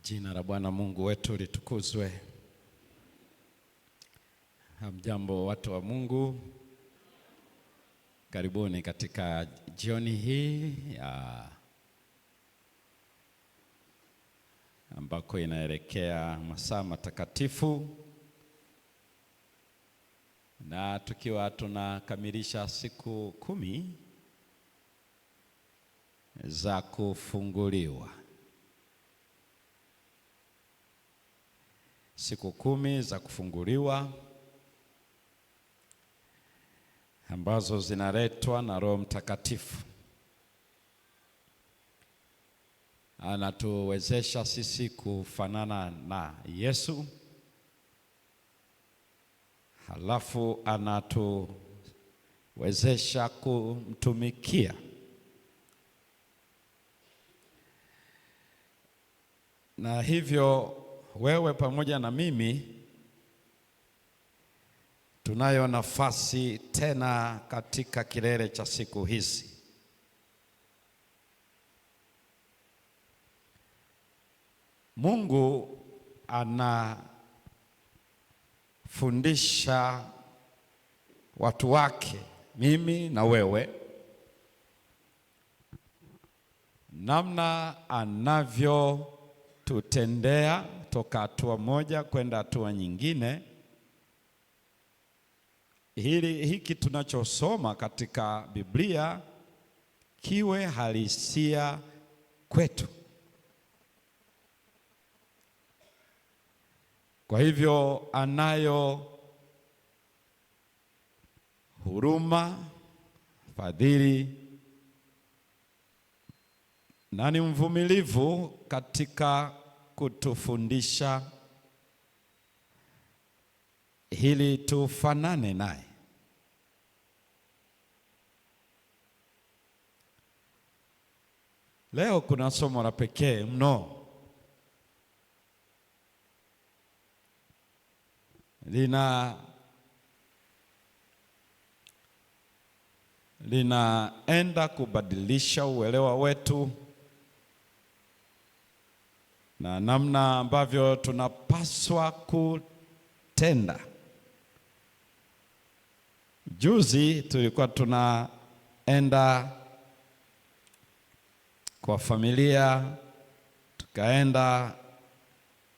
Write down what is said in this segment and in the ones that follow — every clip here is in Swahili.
Jina la Bwana Mungu wetu litukuzwe. Hamjambo watu wa Mungu. Karibuni katika jioni hii ambako inaelekea masaa matakatifu, na tukiwa tunakamilisha siku 10 za kufunguliwa. Siku 10 za kufunguliwa ambazo zinaletwa na Roho Mtakatifu. Anatuwezesha sisi kufanana na Yesu, halafu anatuwezesha kumtumikia. Na hivyo wewe pamoja na mimi tunayo nafasi tena katika kilele cha siku hizi. Mungu anafundisha watu wake, mimi na wewe, namna anavyotutendea toka hatua moja kwenda hatua nyingine. Hiki tunachosoma katika Biblia kiwe halisia kwetu. Kwa hivyo anayo huruma, fadhili na ni mvumilivu katika kutufundisha ili tufanane naye. Leo kuna somo la pekee mno. Linaenda kubadilisha uelewa wetu na namna ambavyo tunapaswa kutenda. Juzi tulikuwa tunaenda kwa familia, tukaenda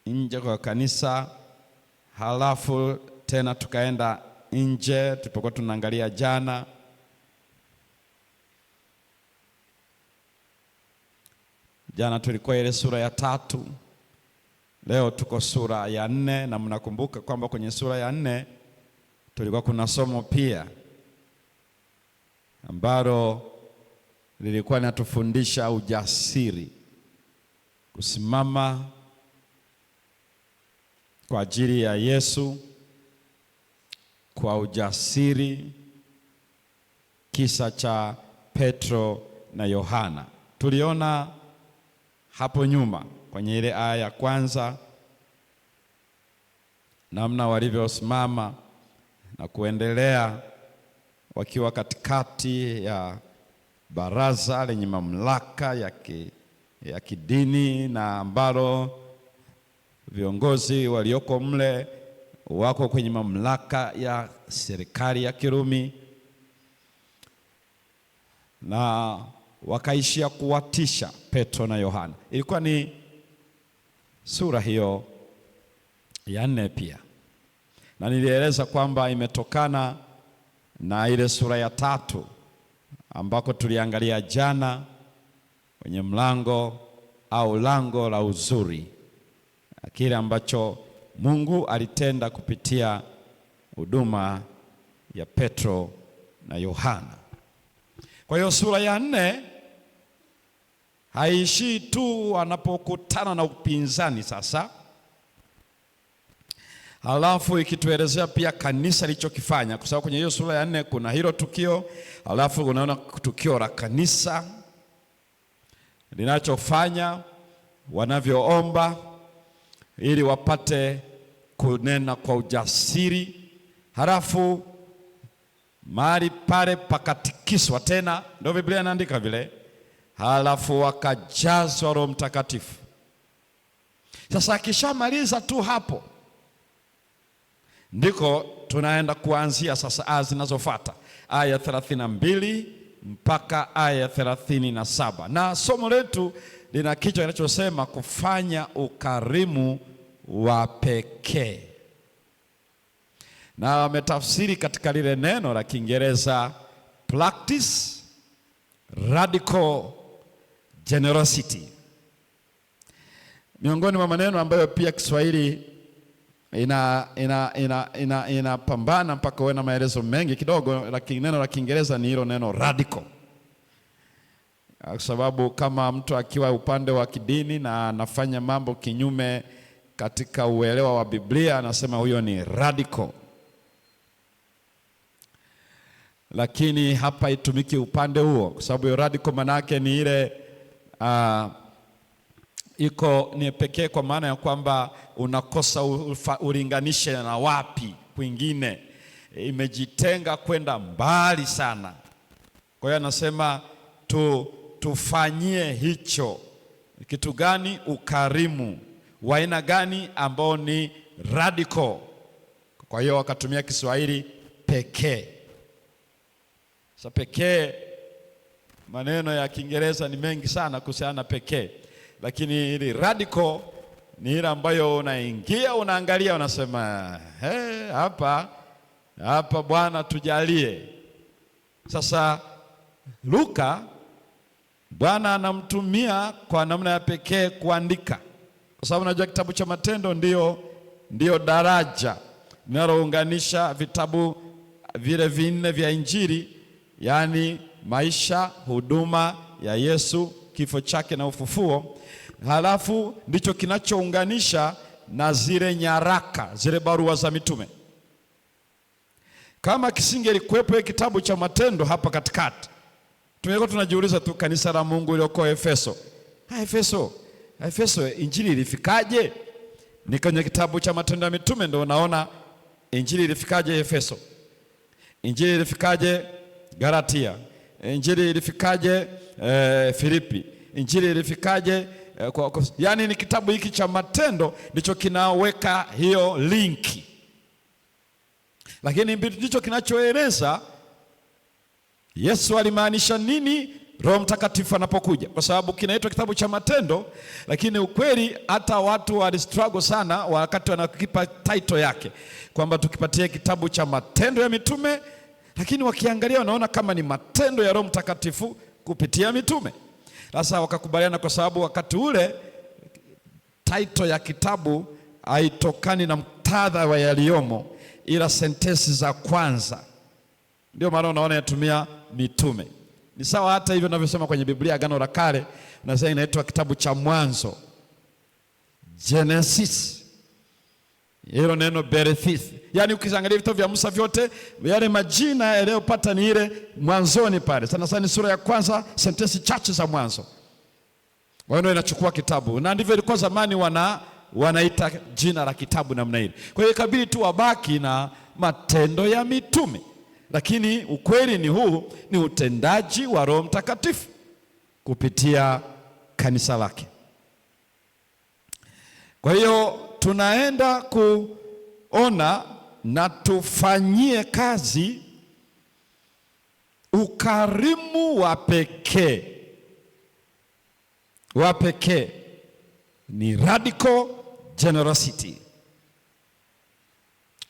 nje kwa kanisa, halafu tena tukaenda nje tulipokuwa tunaangalia jana. Jana tulikuwa ile sura ya 3, leo tuko sura ya 4, na mnakumbuka kwamba kwenye sura ya 4 tulikuwa kuna somo pia ambalo lilikuwa linatufundisha ujasiri, kusimama kwa ajili ya Yesu kwa ujasiri, kisa cha Petro na Yohana. Tuliona hapo nyuma kwenye ile aya ya kwanza namna walivyosimama na kuendelea wakiwa katikati ya baraza lenye mamlaka ya kidini, na ambalo viongozi walioko mle wako kwenye mamlaka ya serikali ya Kirumi, na wakaishia kuwatisha Petro na Yohana. Ilikuwa ni sura hiyo ya 4 pia, na nilieleza kwamba imetokana na ile sura ya 3 ambako tuliangalia jana kwenye mlango au lango la uzuri, kile ambacho Mungu alitenda kupitia huduma ya Petro na Yohana. Kwa hiyo sura ya 4 haishii tu anapokutana na upinzani sasa, halafu ikituelezea pia kanisa lilichokifanya, kwa sababu kwenye hiyo sura ya 4 kuna hilo tukio, halafu unaona tukio la kanisa linachofanya, wanavyoomba ili wapate kunena kwa ujasiri, halafu mahali pale pakatikiswa tena, ndio Biblia inaandika vile, halafu wakajazwa Roho Mtakatifu. Sasa akishamaliza tu hapo, ndiko tunaenda kuanzia sasa aya zinazofuata, aya 32 mpaka aya 37, na somo letu lina kichwa kinachosema kufanya ukarimu wa pekee, na wametafsiri katika lile neno la Kiingereza practice radical generosity. Miongoni mwa maneno ambayo pia Kiswahili inapambana mpaka uwe na maelezo mengi kidogo, lakini neno la Kiingereza ni hilo neno radical. Kwa sababu kama mtu akiwa upande wa kidini na anafanya mambo kinyume katika uelewa wa Biblia, anasema huyo ni radical. Lakini hapa itumiki upande huo, kwa sababu hiyo radical manake ni ile iko ni pekee, kwa maana ya kwamba unakosa ulinganishe na wapi kwingine, imejitenga kwenda mbali sana. Kwa hiyo anasema tufanyie hicho. Kitu gani? Ukarimu wa aina gani ambao ni radical. Kwa hiyo wakatumia Kiswahili pekee. Sasa pekee, maneno ya Kiingereza ni mengi sana kuhusiana na pekee, lakini ili radical ni ile ambayo unaingia, unaangalia, unasema hapa Bwana tujalie. Sasa Luka, Bwana anamtumia kwa namna ya pekee kuandika, kwa sababu najua kitabu cha Matendo ndio daraja linalounganisha vitabu vile vinne vya Injili, yaani maisha, huduma ya Yesu, kifo chake na ufufuo. Halafu ndicho kinachounganisha na zile nyaraka, zile barua za mitume. Kama kisingelikuwepo kitabu cha Matendo hapa katikati, tungekuwa tunajiuliza tu, kanisa la Mungu lililoko Efeso, Efeso injili ilifikaje? Ni kwenye kitabu cha Matendo ya Mitume ndio unaona injili ilifikaje Efeso, injili ilifikaje Galatia, injili ilifikaje Filipi, injili ilifikaje yani ni kitabu hiki cha Matendo ndicho kinaweka hiyo linki. Lakini ndicho kinachoeleza Yesu alimaanisha nini Roho Mtakatifu anapokuja, kwa sababu kinaitwa kitabu cha Matendo, lakini ukweli hata watu walistruggle sana wakati wanakipa title yake, kwamba tukipatie kitabu cha Matendo ya Mitume, lakini wakiangalia wanaona kama ni matendo ya Roho Mtakatifu kupitia mitume. Sasa wakakubaliana, kwa sababu wakati ule title ya kitabu haitokani na muktadha wa yaliyomo, ila sentensi za kwanza. Ndio maana unaona yatumia mitume. Ni sawa hata hivyo ninavyosema kwenye Biblia Agano la Kale, unasema inaitwa kitabu cha Mwanzo, Genesis. Hilo neno Bereshith, yaani ukiangalia vitabu vya Musa vyote yale majina yaliyopata ni ile mwanzoni pale. Sana sana sura ya kwanza, sentensi chache za mwanzo. Kwa hiyo inachukua kitabu, na ndivyo ilikuwa zamani wanaita jina la kitabu namna ile. Kwa hiyo ikabidi tu wabaki na Matendo ya Mitume. Lakini ukweli ni huu, ni utendaji wa Roho Mtakatifu kupitia kanisa lake. Kwa hiyo tunaenda kuona na tufanyie kazi ukarimu wa pekee. Wa pekee ni radical generosity.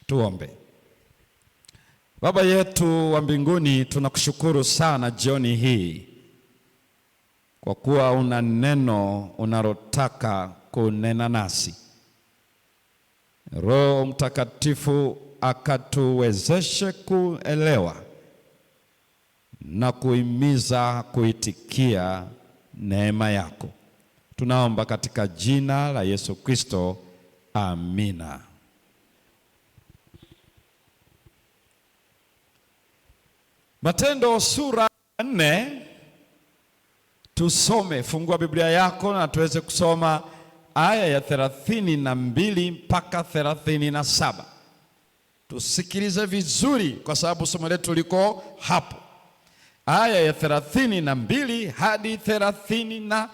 Tuombe. Baba yetu wa mbinguni, tunakushukuru sana jioni hii kwa kuwa una neno unalotaka kunena nasi. Roho Mtakatifu akatuwezeshe kuelewa na kuhimiza kuitikia neema yako. Tunaomba katika jina la Yesu Kristo, amina. Matendo sura 4, tusome. Fungua Biblia yako na tuweze kusoma aya ya 32 mpaka 37. Tusikilize vizuri kwa sababu somo letu liko hapo. Aya ya 32 hadi 37.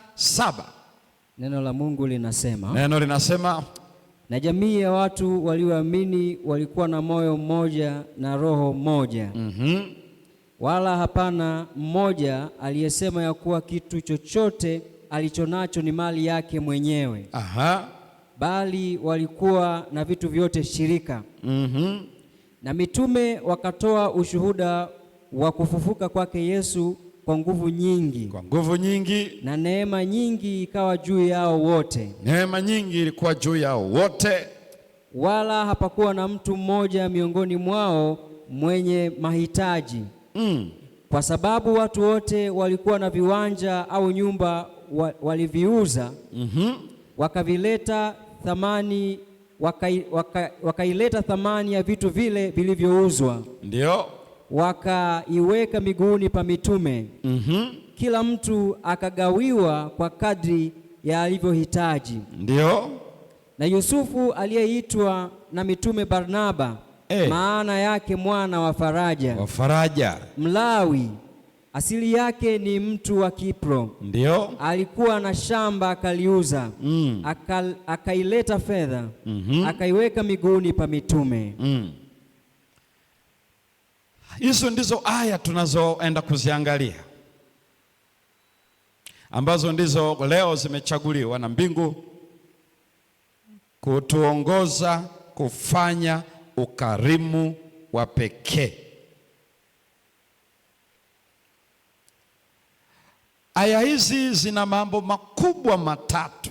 Neno la Mungu linasema, neno linasema, na jamii ya watu walioamini walikuwa na moyo mmoja na roho moja. Wala hapana mmoja aliyesema ya kuwa kitu chochote alichonacho ni mali yake mwenyewe. Bali walikuwa na vitu vyote shirika. Na mitume wakatoa ushuhuda wa kufufuka kwake Yesu kwa nguvu nyingi, na neema nyingi ikawa juu yao wote. Neema nyingi ilikuwa juu yao wote. Wala hapakuwa na mtu mmoja miongoni mwao mwenye mahitaji. Kwa sababu watu wote walikuwa na viwanja au nyumba waliviuza, wakavileta thamani, wakaileta thamani ya vitu vile vilivyouzwa, ndio wakaiweka miguuni pa mitume. Kila mtu akagawiwa kwa kadri ya alivyohitaji. Ndio. Na Yusufu aliyeitwa na mitume Barnaba, maana yake mwana wa faraja, Mlawi, asili yake ni mtu wa Kipro. Ndio. Alikuwa na shamba akaliuza, akaileta fedha, akaiweka miguuni pa mitume. Hizo ndizo aya tunazoenda kuziangalia, ambazo ndizo leo zimechaguliwa na mbingu kutuongoza kufanya ukarimu wa pekee. Aya hizi zina mambo makubwa matatu.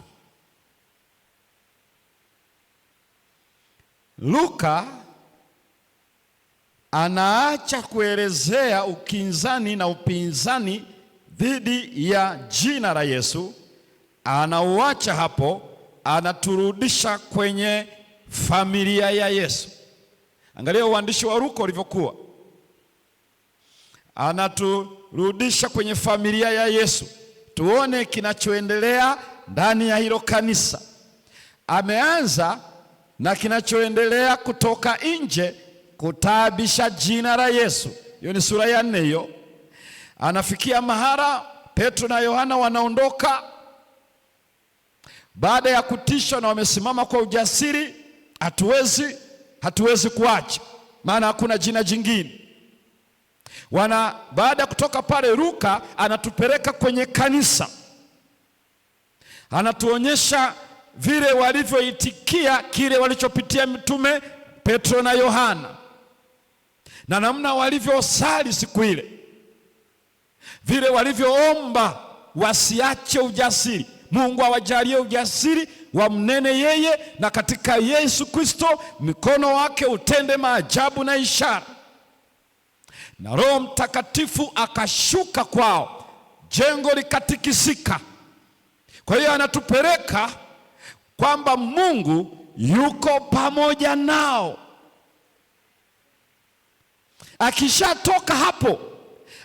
Luka anaacha kuelezea ukinzani na upinzani dhidi ya jina la Yesu, anauacha hapo, anaturudisha kwenye familia ya Yesu. Angalia uandishi wa Luka ulivyokuwa, anaturudisha kwenye familia ya Yesu, tuone kinachoendelea ndani ya hilo kanisa. Ameanza na kinachoendelea kutoka nje, kutaabisha jina la Yesu. Hiyo ni sura ya 4 hiyo. Anafikia mahala Petro na Yohana wanaondoka baada ya kutishwa, na wamesimama kwa ujasiri, hatuwezi kuacha, maana hakuna jina jingine. Baada ya kutoka pale, Luka anatupeleka kwenye kanisa, anatuonyesha vile walivyoitikia kile walichopitia mitume Petro na Yohana, na namna walivyosali siku ile, vile walivyoomba wasiache ujasiri. Mungu awajalie ujasiri, wamnene yeye, na katika Yesu Kristo mikono wake utende maajabu na ishara, na Roho Mtakatifu akashuka kwao, jengo likatikisika. Kwa hiyo anatupeleka kwamba Mungu yuko pamoja nao. Akishatoka hapo,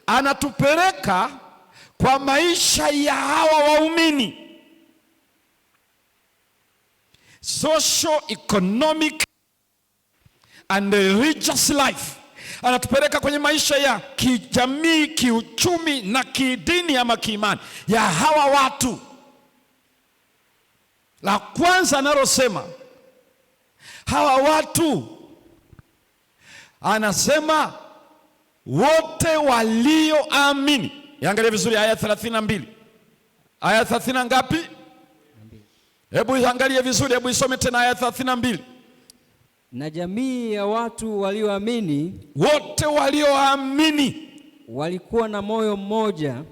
anatupeleka kwa maisha ya hawa waumini, social, economic and religious life. Anatupeleka kwenye maisha ya kijamii, kiuchumi na kidini ama kiimani ya hawa watu. La kwanza analosema hawa watu, anasema wote walioamini. Yaangalia vizuri aya 32. Aya 30 ngapi? Hebu angalia vizuri, hebu isome tena aya 32. Na jamii ya watu walioamini, wote walioamini, walikuwa na moyo mmoja,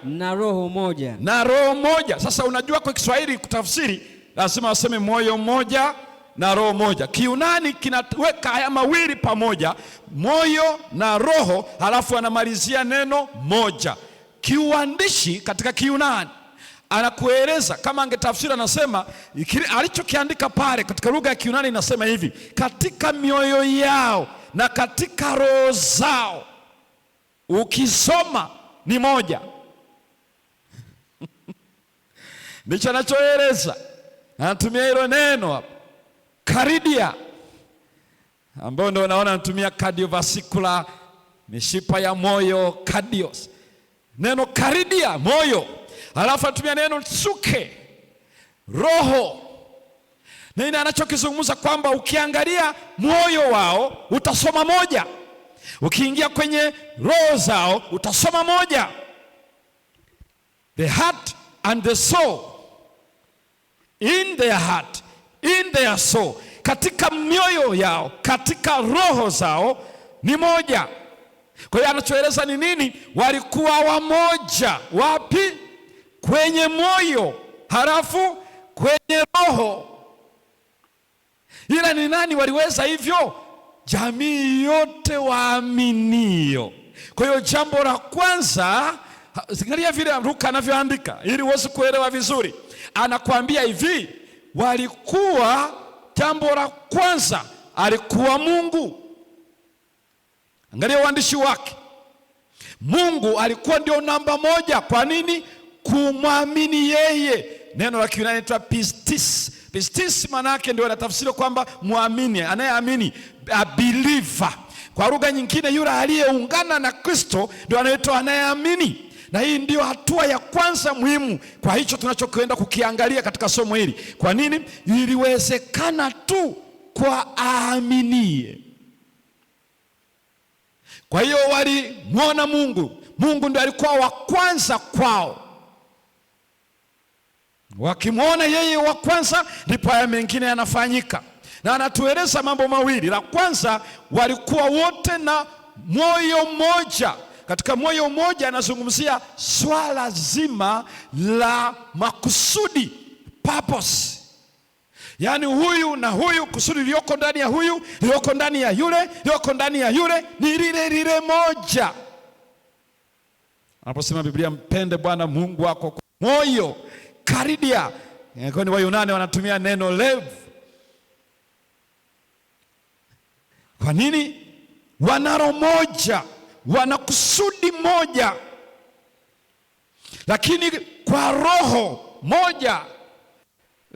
na roho moja. Sasa unajua kwa Kiswahili kutafsiri lazima waseme moyo mmoja na roho moja. Kiunani kinaweka haya mawili pamoja, moyo na roho, halafu anamalizia neno moja. Kiuandishi katika Kiunani anakueleza, kama angetafsiri anasema, alichokiandika pale katika lugha ya Kiunani inasema hivi: katika mioyo yao na katika roho zao. Ukisoma ni moja. Ndicho anachoeleza. Anatumia hilo neno hapo, karidia, ambao ndio unaona anatumia cardiovascular, mishipa ya moyo, cardios. Neno karidia, moyo. Halafu anatumia neno tsuke, roho. Nini anachokizungumza? Kwamba ukiangalia moyo wao utasoma moja, ukiingia kwenye roho zao utasoma moja. The heart and the soul, in their heart, in their soul, katika mioyo yao, katika roho zao ni moja. Kwa hiyo anachoeleza ni nini? Walikuwa wamoja. Wapi? Kwenye moyo, halafu kwenye roho. Ila ni nani waliweza hivyo? Jamii yote waaminio. Kwa hiyo jambo la kwanza, angalia vile Luka anavyoandika ili uweze kuelewa vizuri. Anakuambia hivi, walikuwa, jambo la kwanza alikuwa Mungu. Angalia uandishi wake. Mungu alikuwa ndio namba moja. Kwa nini? Kumwamini yeye. Neno la Kiyunani linaitwa pistis. Pistis maana yake ndio anatafsiri kwamba muamini, anayeamini, a believer. Kwa lugha nyingine, yule aliyeungana na Kristo ndio anaitwa anayeamini. Na hii ndio hatua ya kwanza muhimu kwa hicho tunachokwenda kukiangalia katika somo hili. Kwa nini? Iliwezekana tu kwa aaminie. Kwa hiyo walimwona Mungu. Mungu ndiye alikuwa wa kwanza kwao. Wakimwona yeye wa kwanza, ndipo haya mengine yanafanyika. Na anatueleza mambo mawili. La kwanza, walikuwa wote na moyo mmoja. Katika moyo mmoja anazungumzia swala zima la makusudi, purpose. Yaani huyu na huyu, kusudi lioko ndani ya huyu, lioko ndani ya yule, lioko ndani ya yule ni lile moja. Anaposema Biblia, mpende Bwana Mungu wako kwa moyo, karidia. Kwani Wayunani wanatumia neno lev. Kwa nini? Wana roho moja, wana kusudi moja, lakini kwa roho moja.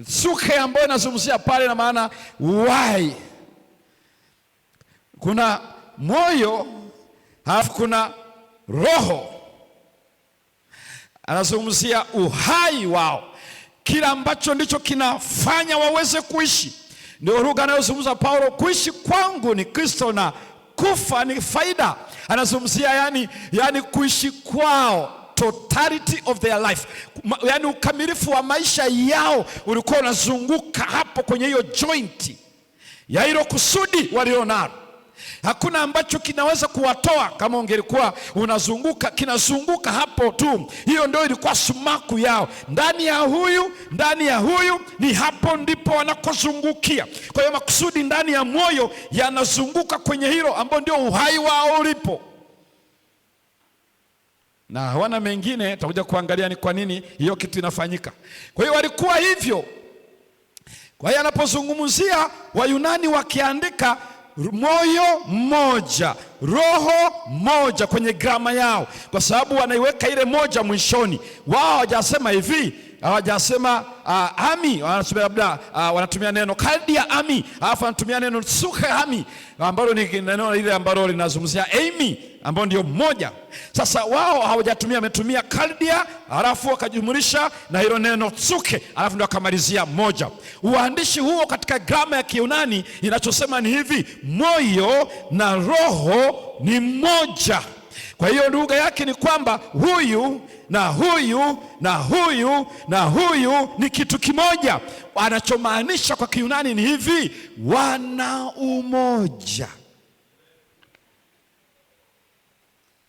Suke ambayo nazungumzia pale na maana why. Kuna moyo, halafu kuna roho. Anazungumzia uhai wao, kila ambacho ndicho kinafanya waweze kuishi. Ndio lugha anayozungumza Paulo, kuishi kwangu ni Kristo na kufa ni faida. Anazungumzia yani kuishi kwao, totality of their life, yani ukamilifu wa maisha yao ulikuwa unazunguka hapo kwenye hiyo joint ya hilo kusudi walionalo. Hakuna ambacho kinaweza kuwatoa. Kama ungelikuwa unazunguka, kinazunguka hapo tu. Hiyo ndio ilikuwa sumaku yao, ndani ya huyu, ndani ya huyu, ni hapo ndipo wanakozungukia. Kwa hiyo makusudi ndani ya moyo yanazunguka kwenye hilo ambao ndio uhai wao ulipo, na hawana mengine. Tutakuja kuangalia ni kwa nini hiyo kitu inafanyika. Kwa hiyo walikuwa hivyo. Kwa hiyo anapozungumzia Wayunani wakiandika moyo mmoja, roho moja kwenye grama yao, kwa sababu wanaiweka ile moja mwishoni. Wao hawajasema hivi, hawajasema ami, wanatumia neno kaldia ami, alafu wanatumia neno suke ami, ambalo ni neno ile ambalo linazungumzia Amy, ambao ndio mmoja. Sasa wao hawajatumia, wametumia kaldia, alafu wakajumulisha na hilo neno tsuke, alafu ndio akamalizia moja. Uandishi huo katika grama ya Kiyunani inachosema ni hivi, moyo na roho ni mmoja. Kwa hiyo lugha yake ni kwamba huyu na huyu na huyu na huyu ni kitu kimoja. Anachomaanisha kwa Kiyunani ni hivi, wana umoja.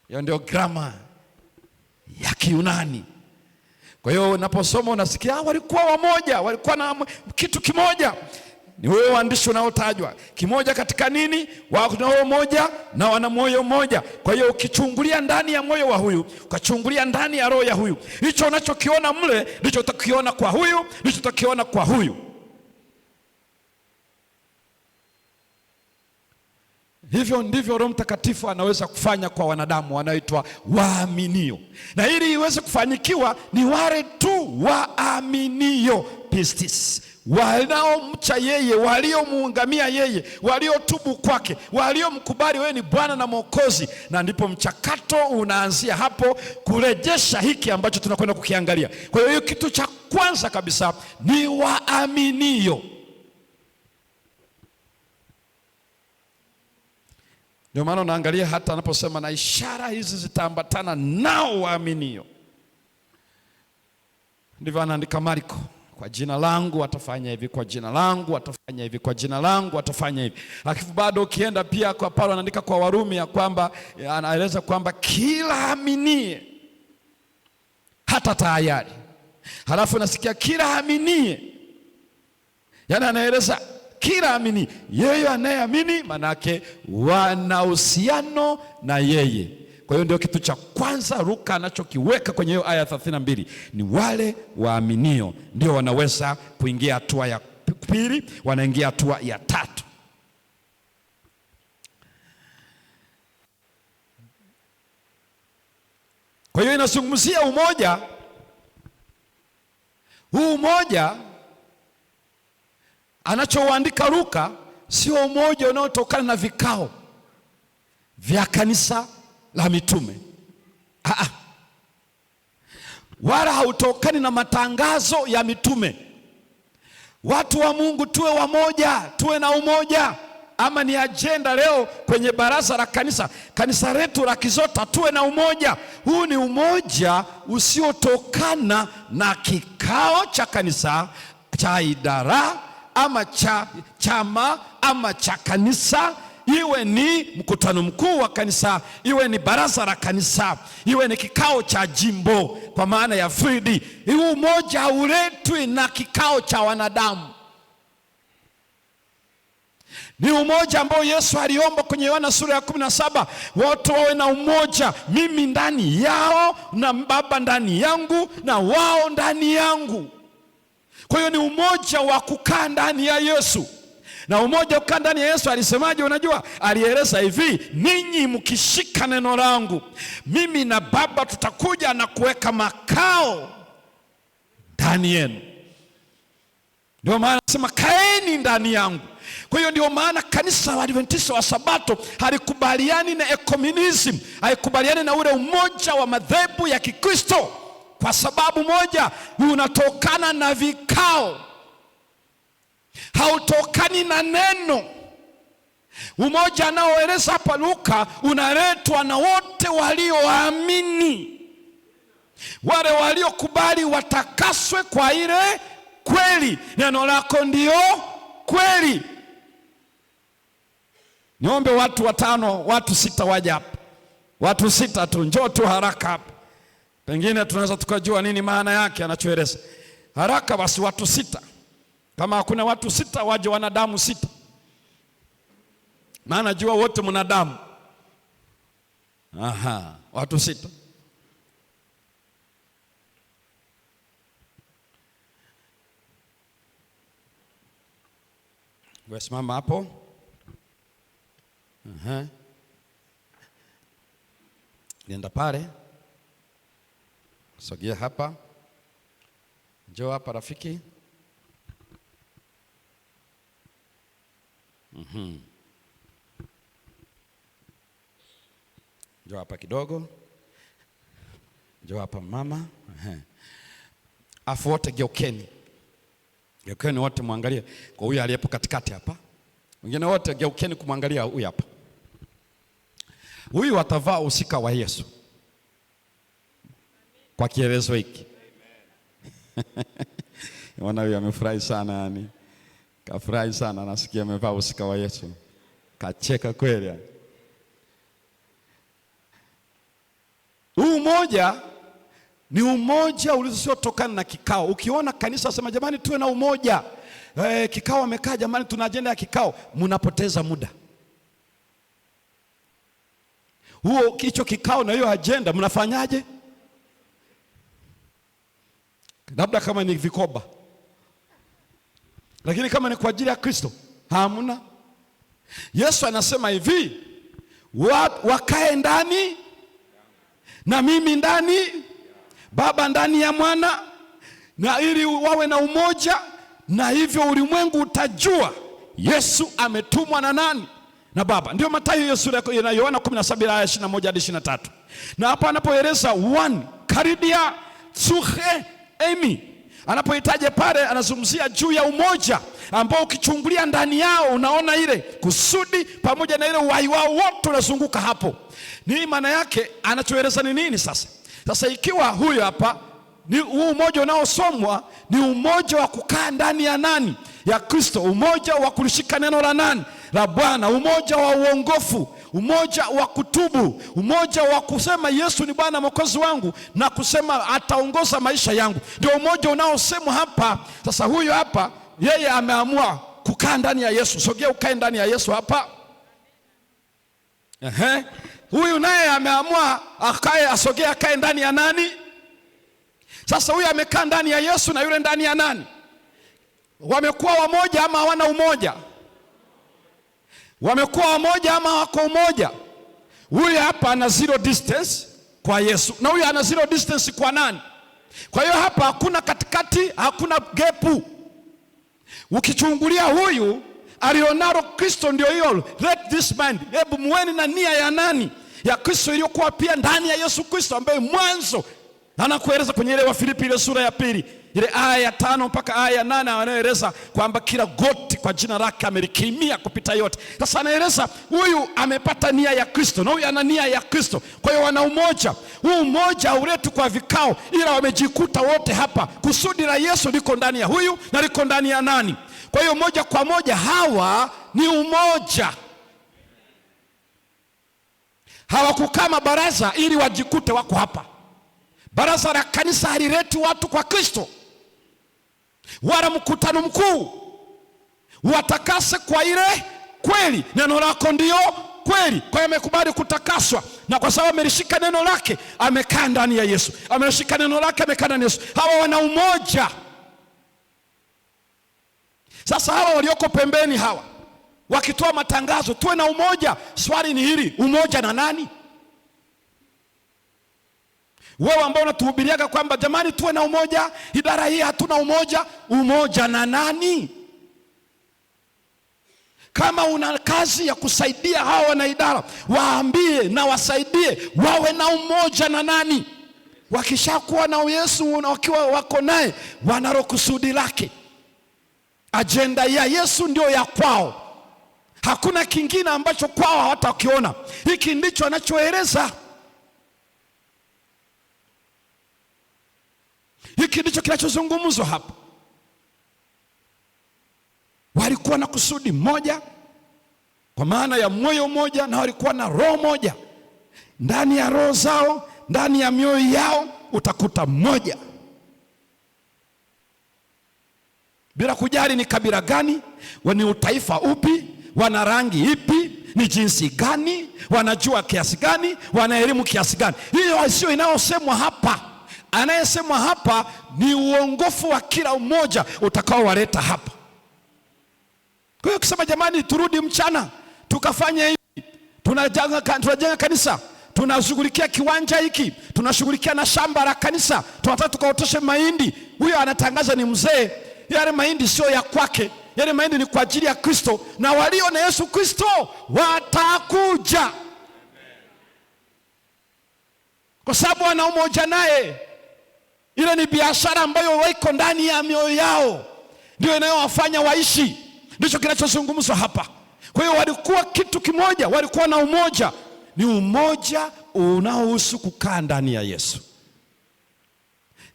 Hiyo ndio grama ya Kiyunani. Kwa hiyo unaposoma unasikia walikuwa wamoja, walikuwa na kitu kimoja. Ni wewe uandishi unaotajwa kimoja katika nini? Wao na roho moja na wana moyo mmoja. Kwa hiyo ukichungulia ndani ya moyo wa huyu, ukachungulia ndani ya roho ya huyu, hicho unachokiona mle ndicho utakiona kwa huyu, ndicho utakiona kwa huyu. Hivyo ndivyo Roho Mtakatifu anaweza kufanya kwa wanadamu wanaoitwa waaminio. Na ili iweze kufanikiwa ni wale tu waaminio, pistis, wanaomcha yeye, waliomuungamia yeye, waliotubu kwake, waliomkubali wewe ni Bwana na Mwokozi. Na ndipo mchakato unaanzia hapo kurejesha hiki ambacho tunakwenda kukiangalia. Kwa hiyo kitu cha kwanza kabisa ni waaminio. Ndio maana unaangalia hata anaposema na ishara hizi zitaambatana nao waaminio. Ndivyo anaandika Marko, kwa jina langu watafanya hivi, kwa jina langu watafanya hivi, kwa jina langu watafanya hivi. Lakini bado ukienda pia kwa Paulo anaandika kwa Warumi ya kwamba, anaeleza kwamba kila aminie hata tayari. Halafu nasikia kila aminie, yaani anaeleza kila amini, yeye anayeamini manake wana uhusiano na yeye. Kwa hiyo ndio kitu cha kwanza Luka anachokiweka kwenye hiyo aya 32, ni wale waaminio ndio wanaweza kuingia hatua ya pili, wanaingia hatua ya tatu. Kwa hiyo inazungumzia umoja. Huu umoja anachoandika Luka sio umoja unaotokana na vikao vya kanisa la mitume. Wala hautokani na matangazo ya mitume. Watu wa Mungu tuwe wamoja, tuwe na umoja. Ama ni ajenda leo kwenye baraza la kanisa letu la Kizota, tuwe na umoja. Huu ni umoja usiotokana na kikao cha kanisa, cha idara ama cha chama ama cha kanisa, iwe ni mkutano mkuu wa kanisa, iwe ni baraza la kanisa, iwe ni kikao cha jimbo kwa maana ya fridi. Huu umoja hauletwi na kikao cha wanadamu. Ni umoja ambao Yesu aliomba kwenye Yohana sura ya 17, wote wawe na umoja, mimi ndani yao na Baba ndani yangu na wao ndani yangu. Kwa hiyo ni umoja wa kukaa ndani ya Yesu. Na umoja kukaa ndani ya Yesu alisemaje? Unajua, alieleza hivi, ninyi mkishika neno langu, mimi na Baba tutakuja na kuweka makao ndani yenu. Ndio maana anasema kaeni ndani yangu. Kwa hiyo ndio maana kanisa la Adventista wa Sabato halikubaliani na ekumenism, halikubaliani na ule umoja wa madhehebu ya Kikristo, kwa sababu moja, unatokana na vikao, hautokani na neno. Umoja anaoeleza hapa Luka unaletwa na wote walioamini, wale waliokubali watakaswe kwa ile kweli. Neno lako ndio kweli. Niombe watu 5, watu 6 waje hapa. Watu 6 tu, njoo tu haraka hapa. Pengine tunaweza tukajua nini maana yake anachoeleza. Haraka basi, watu 6. Kama hakuna watu 6 waje wanadamu 6. Maana jua wote mwanadamu. Watu 6. Wesimama hapo. Nenda pale. Sogea hapa. Njoo hapa rafiki. Njoo hapa kidogo. Njoo hapa mama. Afu wote geukeni. Geukeni wote muangalie kwa huyu aliyepo katikati hapa. Wengine wote geukeni kumwangalia huyu hapa. Huyu atavaa usika wa Yesu. Kwa kielezo hiki. Wana huyu amefurahi sana yani. Kafurahi sana, nasikia amevaa usika wa Yesu. Kacheka kweli yani. Huu umoja ni umoja uliosiotokana na kikao. Ukiona kanisa sema jamani tuwe na umoja, kikao wamekaa jamani tuna ajenda ya kikao, mnapoteza muda. Huo hicho kikao na hiyo ajenda mnafanyaje? Labda kama ni vikoba. Lakini kama ni kwa ajili ya Kristo, hamna. Yesu anasema hivi, wakae ndani na mimi ndani, Baba ndani ya Mwana, na ili wawe na umoja, na hivyo ulimwengu utajua Yesu ametumwa na nani? Na Baba. Ndio Mathayo hiyo sura ya Yohana 17 aya 21 hadi 23. Na hapa anapoeleza one karidia suhe emi, anapohitaji pale anazungumzia juu ya umoja ambao ukichungulia ndani yao unaona ile kusudi pamoja na ile uhai wao wote unazunguka hapo. Ni maana yake anachoeleza ni nini sasa? Sasa ikiwa huyu hapa ni umoja unaosomwa ni umoja wa kukaa ndani ya nani? Ya Kristo. Umoja wa kulishika neno la nani? La Bwana. Umoja wa uongofu, umoja wa kutubu, umoja wa kusema Yesu ni Bwana Mwokozi wangu na kusema ataongoza maisha yangu. Ndio umoja unaosemwa hapa. Sasa huyu hapa yeye ameamua kukaa ndani ya Yesu. Sogea ukae ndani ya Yesu hapa. Huyu naye ameamua asogea akae ndani ya nani? Sasa huyu amekaa ndani ya Yesu na yule ndani ya nani? Wamekuwa wamoja ama hawana umoja? Wamekuwa wamoja ama wako umoja? Huyu hapa ana zero distance kwa Yesu na huyu ana zero distance kwa nani? Kwa hiyo hapa hakuna katikati, hakuna gepu. Ukichungulia huyu alionalo Kristo ndio hiyo, let this mind. Hebu muweni na nia ya nani? Ya Kristo iliyokuwa pia ndani ya Yesu Kristo, ambaye mwanzo anakueleza kwenye ile Wafilipi ile sura ya 2 ile aya ya 5 mpaka aya ya 8, anaeleza kwamba kila goti kwa jina lake amelikimia kupita yote. Sasa anaeleza huyu amepata nia ya Kristo na huyu ana nia ya Kristo, kwa hiyo wana umoja. Huu umoja hauletwi kwa vikao, ila wamejikuta wote hapa. Kusudi la Yesu liko ndani ya huyu na liko ndani ya nani? Kwa hiyo moja kwa moja hawa ni umoja. Hawakukaa mabaraza ili wajikute wako hapa. Baraza la kanisa halileti watu kwa Kristo, wala mkutano mkuu. Watakase kwa ile kweli, neno lako ndio kweli. Kwa hiyo amekubali kutakaswa, na kwa sababu amelishika neno lake amekaa ndani ya Yesu. Amelishika neno lake amekaa ndani ya Yesu. Hawa wana umoja. Sasa hawa walioko pembeni hawa wakitoa matangazo tuwe na umoja, swali ni hili, umoja na nani? Wewe ambao unatuhubiriaga kwamba jamani tuwe na umoja, idara hii hatuna umoja, umoja na nani? Kama una kazi ya kusaidia hawa wana idara, waambie na wasaidie wawe na umoja na nani? Wakishakuwa na Yesu na wakiwa wako naye, wanalo kusudi lake. Ajenda ya Yesu ndio ya kwao. Hakuna kingine ambacho kwao hawatakiona. Hiki ndicho anachoeleza. Hiki ndicho kinachozungumzwa hapa. Walikuwa na kusudi moja, kwa maana ya moyo mmoja, na walikuwa na roho moja. Ndani ya roho zao, ndani ya mioyo yao utakuta moja. Bila kujali ni kabila gani, ni utaifa upi, wana rangi ipi, ni jinsi gani, wanajua kiasi gani, wana elimu kiasi gani. Hiyo sio inayosemwa hapa. Anayesemwa hapa ni uongofu wa kila mmoja utakaowaleta hapa. Kwa hiyo kusema jamani turudi mchana tukafanya hivi, tunajenga kanisa, tunashughulikia kiwanja hiki, tunashughulikia na shamba la kanisa, tunataka tukaoteshe mahindi. Huyo anatangaza ni mzee. Yale mahindi sio ya kwake, yale mahindi ni kwa ajili ya Kristo, na walio na Yesu Kristo watakuja, kwa sababu wana umoja naye. Ile ni biashara ambayo waiko ndani ya mioyo yao, ndio inayowafanya waishi. Ndicho kinachozungumzwa hapa. Kwa hiyo walikuwa kitu kimoja, walikuwa na umoja. Ni umoja unaohusu kukaa ndani ya Yesu.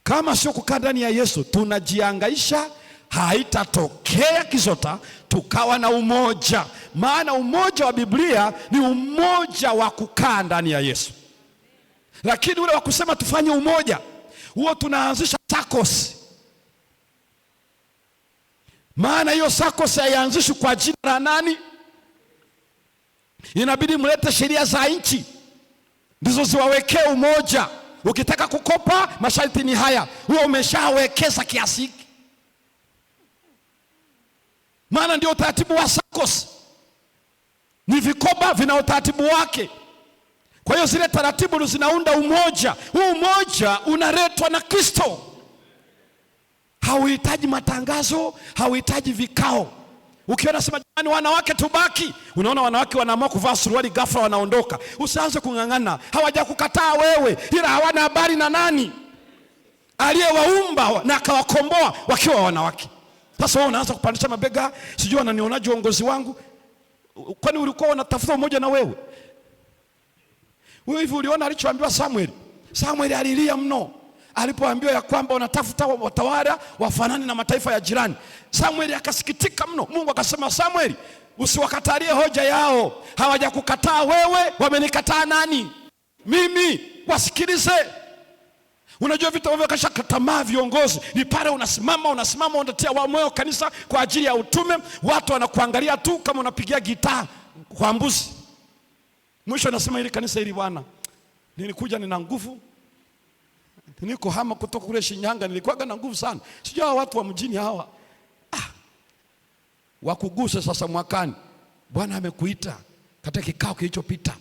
Kama sio kukaa ndani ya Yesu, tunajihangaisha, haitatokea kizota tukawa na umoja. Maana umoja wa Biblia ni umoja wa kukaa ndani ya Yesu. Lakini ule wa kusema tufanye umoja, huo tunaanzisha SACCOS. Maana hiyo SACCOS haianzishwi kwa jina la nani? Inabidi mlete sheria za nchi ndizo ziwawekee umoja. Ukitaka kukopa masharti ni haya, huo umeshawekeza kiasi hiki. Maana ndio utaratibu wa SACCOS. Ni vikoba vina utaratibu wake. Kwa hiyo zile taratibu zinaunda umoja. Huu umoja unaletwa na Kristo. hauhitaji matangazo, hauhitaji vikao. Ukiona sema jamani wanawake tubaki, unaona wanawake wanaamua kuvaa suruali ghafla wanaondoka, usianze kung'ang'ana. Hawajakukataa wewe, ila hawana habari na nani aliyewaumba na akawakomboa wakiwa wanawake. Sasa wewe unaanza kupandisha mabega, sijui wananionaje uongozi wangu. Kwani ulikuwa unatafuta umoja na wewe? Wewe hivi uliona alichoambiwa Samuel? Samuel alilia mno alipoambiwa ya kwamba unatafuta watawala wafanani na mataifa ya jirani. Samuel akasikitika mno. Mungu akasema, Samuel, usiwakatalie hoja yao. Hawajakukataa wewe, wamenikataa nani? Mimi. Wasikilize. Unajua vitu ambavyo kashakatamaa viongozi ni pale unasimama unatia wa moyo kanisa kwa ajili ya utume, watu wanakuangalia tu kama unapigia gitaa kwa mbuzi. Mwisho anasema hili kanisa hili bwana, nilikuja nina nguvu. Niko hama kutoka kule Shinyanga, nilikuwa na nguvu sana. Sijua watu wa mjini hawa wakuguse sasa mwakani. Bwana amekuita katika kikao kilichopita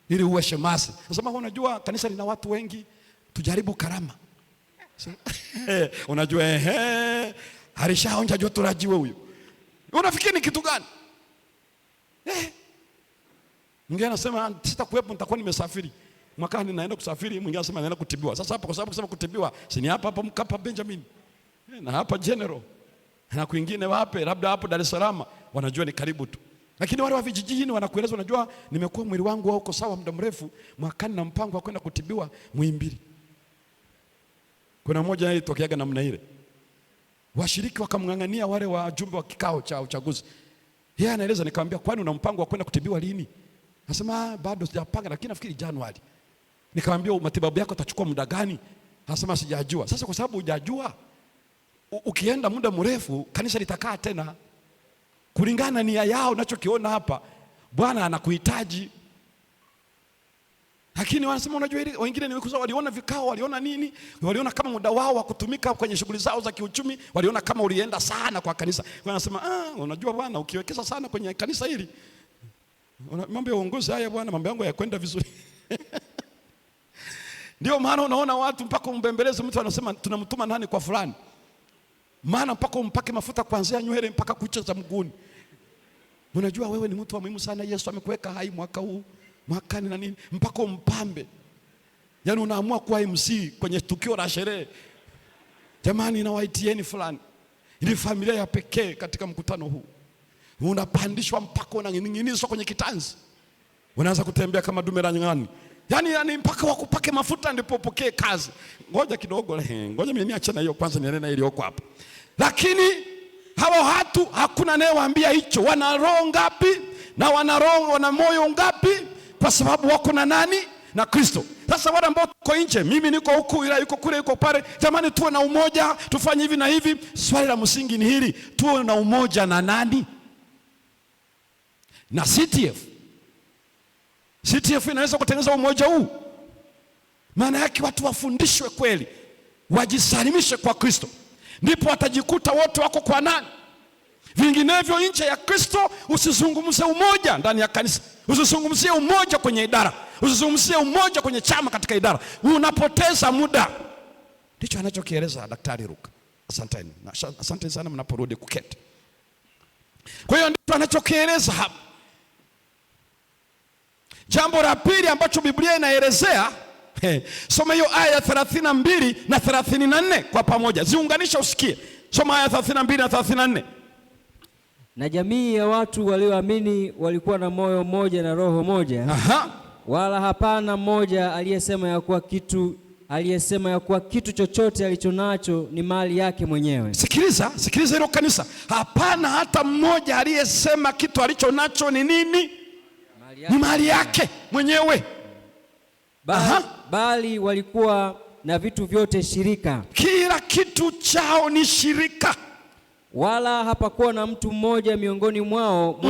ili uwe shemasi. Nasema unajua kanisa lina watu wengi, tujaribu karama. Unajua alishaonja joto la jiwe huyo. Unafikiri ni kitu gani? Mwingine anasema sitakuwepo, nitakuwa nimesafiri. Mwakani naenda kusafiri, mwingine anasema naenda kutibiwa. Sasa hapa kwa sababu kusema kutibiwa, si ni hapa Mkapa Benjamin. Na hapa General. Na kwingine wapi? Labda hapo Dar es Salaam, wanajua ni karibu tu. Lakini wale wa vijijini wanakueleza, unajua nimekuwa mwili wangu uko sawa muda mrefu, mwakani na mpango wa kwenda kutibiwa Muhimbili. Kuna mmoja alitokeaga namna ile. Washiriki wakamng'ang'ania wale wajumbe wa kikao cha uchaguzi. Yeye anaeleza, nikamwambia kwani una mpango wa kwenda kutibiwa lini? Anasema bado sijapanga, lakini nafikiri Januari. Nikamwambia matibabu yako yatachukua muda gani? Anasema sijajua. Sasa kwa sababu hujajua, ukienda muda mrefu kanisa litakaa tena. Kulingana nia yao unachokiona hapa, Bwana anakuhitaji. Lakini wanasema unajua hili, wengine nimekuza waliona vikao, waliona nini? Waliona kama muda wao wa kutumika kwenye shughuli zao za kiuchumi, waliona kama ulienda sana kwa kanisa. Wanasema unajua bwana, ukiwekeza sana kwenye kanisa hili, mambo ya uongozi haya bwana, mambo yangu yakwenda vizuri. Ndio maana unaona watu mpaka umbembeleze mtu anasema tunamtuma nani kwa fulani. Maana mpaka umpake mafuta kuanzia nywele mpaka kucha za mguuni. Unajua wewe ni mtu wa muhimu sana, Yesu amekuweka hai mwaka huu, mwakani na nini, mpaka umpambe. Yaani unaamua kuwa MC kwenye tukio la sherehe. Jamani na waitieni fulani. Ili familia ya pekee katika mkutano huu. Unapandishwa mpaka unaning'inizwa kwenye kitanzi. Unaanza kutembea kama dume la nyang'ani. Yaani mpaka wakupake mafuta ndipo upokee kazi. Ngoja kidogo, ngoja mimi niache na hiyo kwanza, niende na ile yoko hapa. Lakini hawa watu hakuna anayewaambia hicho. Wana roho ngapi na wana moyo ngapi? Kwa sababu wako na nani? Na Kristo. Sasa wale ambao tuko nje, mimi niko huku, ila yuko kule, yuko pale, jamani tuwe na umoja, tufanye hivi na hivi. Swali la msingi ni hili, tuwe na umoja na nani? Na CTF. CTF inaweza kutengeneza umoja huu. Maana yake watu wafundishwe kweli, wajisalimishe kwa Kristo, ndipo watajikuta wote wako kwa nani. Vinginevyo nje ya Kristo usizungumzie umoja ndani ya kanisa, usizungumzie umoja kwenye idara, usizungumzie umoja kwenye chama katika idara, unapoteza muda. Ndicho anachokieleza Daktari Luka. Asanteni. Asante sana mnaporudi kuketi. Kwa hiyo ndicho anachokieleza hapa. Jambo la pili ambacho Biblia inaelezea, soma hiyo aya 32 na 34 kwa pamoja. Ziunganisha usikie. Soma aya 32 na 34. Na jamii ya watu walioamini walikuwa na moyo mmoja na roho moja. Wala hapana mmoja aliyesema ya kuwa kitu chochote alichonacho ni mali yake mwenyewe. Sikiliza hilo kanisa. Hapana hata mmoja aliyesema kitu alichonacho ni nini? Ni mali yake mwenyewe. Bali walikuwa na vitu vyote shirika. Kila kitu chao ni shirika. Wala hapakuwa na mtu mmoja miongoni mwao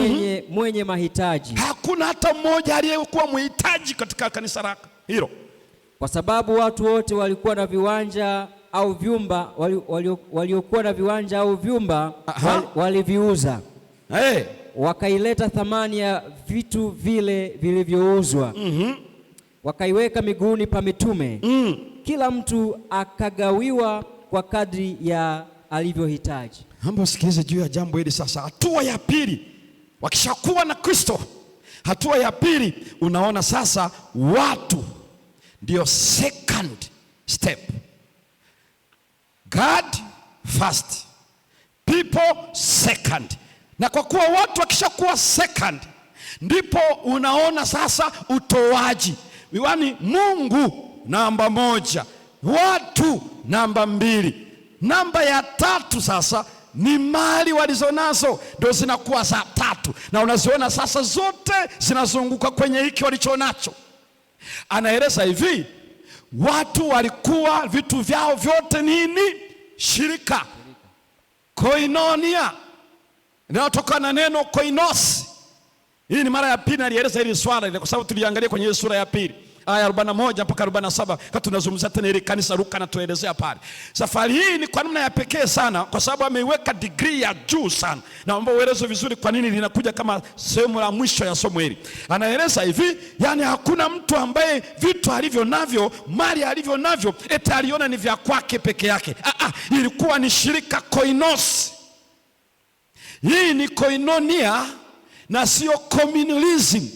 mwenye mahitaji. Hakuna hata mmoja aliyekuwa mhitaji katika kanisa lako hilo. Kwa sababu watu wote walikuwa na viwanja au vyumba, waliokuwa na viwanja au vyumba waliviuza. Wakaileta thamani ya vitu vile vilivyouzwa. Wakaiweka miguuni pa mitume. Kila mtu akagawiwa kwa kadri ya alivyohitaji. Hambo sikilize juu ya jambo hili sasa. Hatua ya pili, wakishakuwa na Kristo, hatua ya pili unaona sasa watu ndio second step. God first, people second. Na kwa kuwa watu wakishakuwa second, ndipo unaona sasa utoaji. Yaani Mungu namba moja, watu namba mbili. Namba ya tatu sasa ni mali walizonazo, ndio zinakuwa za tatu, na unaziona sasa zote zinazunguka kwenye hiki walichonacho. Anaeleza hivi, watu walikuwa vitu vyao vyote nini? Shirika. Koinonia, linalotoka na neno koinos. Hii ni mara ya pili alieleza hili swala ile, kwa sababu tuliangalia kwenye sura ya pili aya 41 mpaka 47, kama tunazungumzia tena ile kanisa Luka anatuelezea pale. Safari hii ni kwa namna ya pekee sana, kwa sababu ameiweka degree ya juu sana. Naomba uelezo vizuri kwa nini linakuja kama sehemu la mwisho ya somo hili. Anaeleza hivi, yani hakuna mtu ambaye vitu alivyo navyo, mali alivyo navyo, eti aliona ni vya kwake peke yake. Ilikuwa ni shirika, koinos. Hii ni koinonia na sio communalism.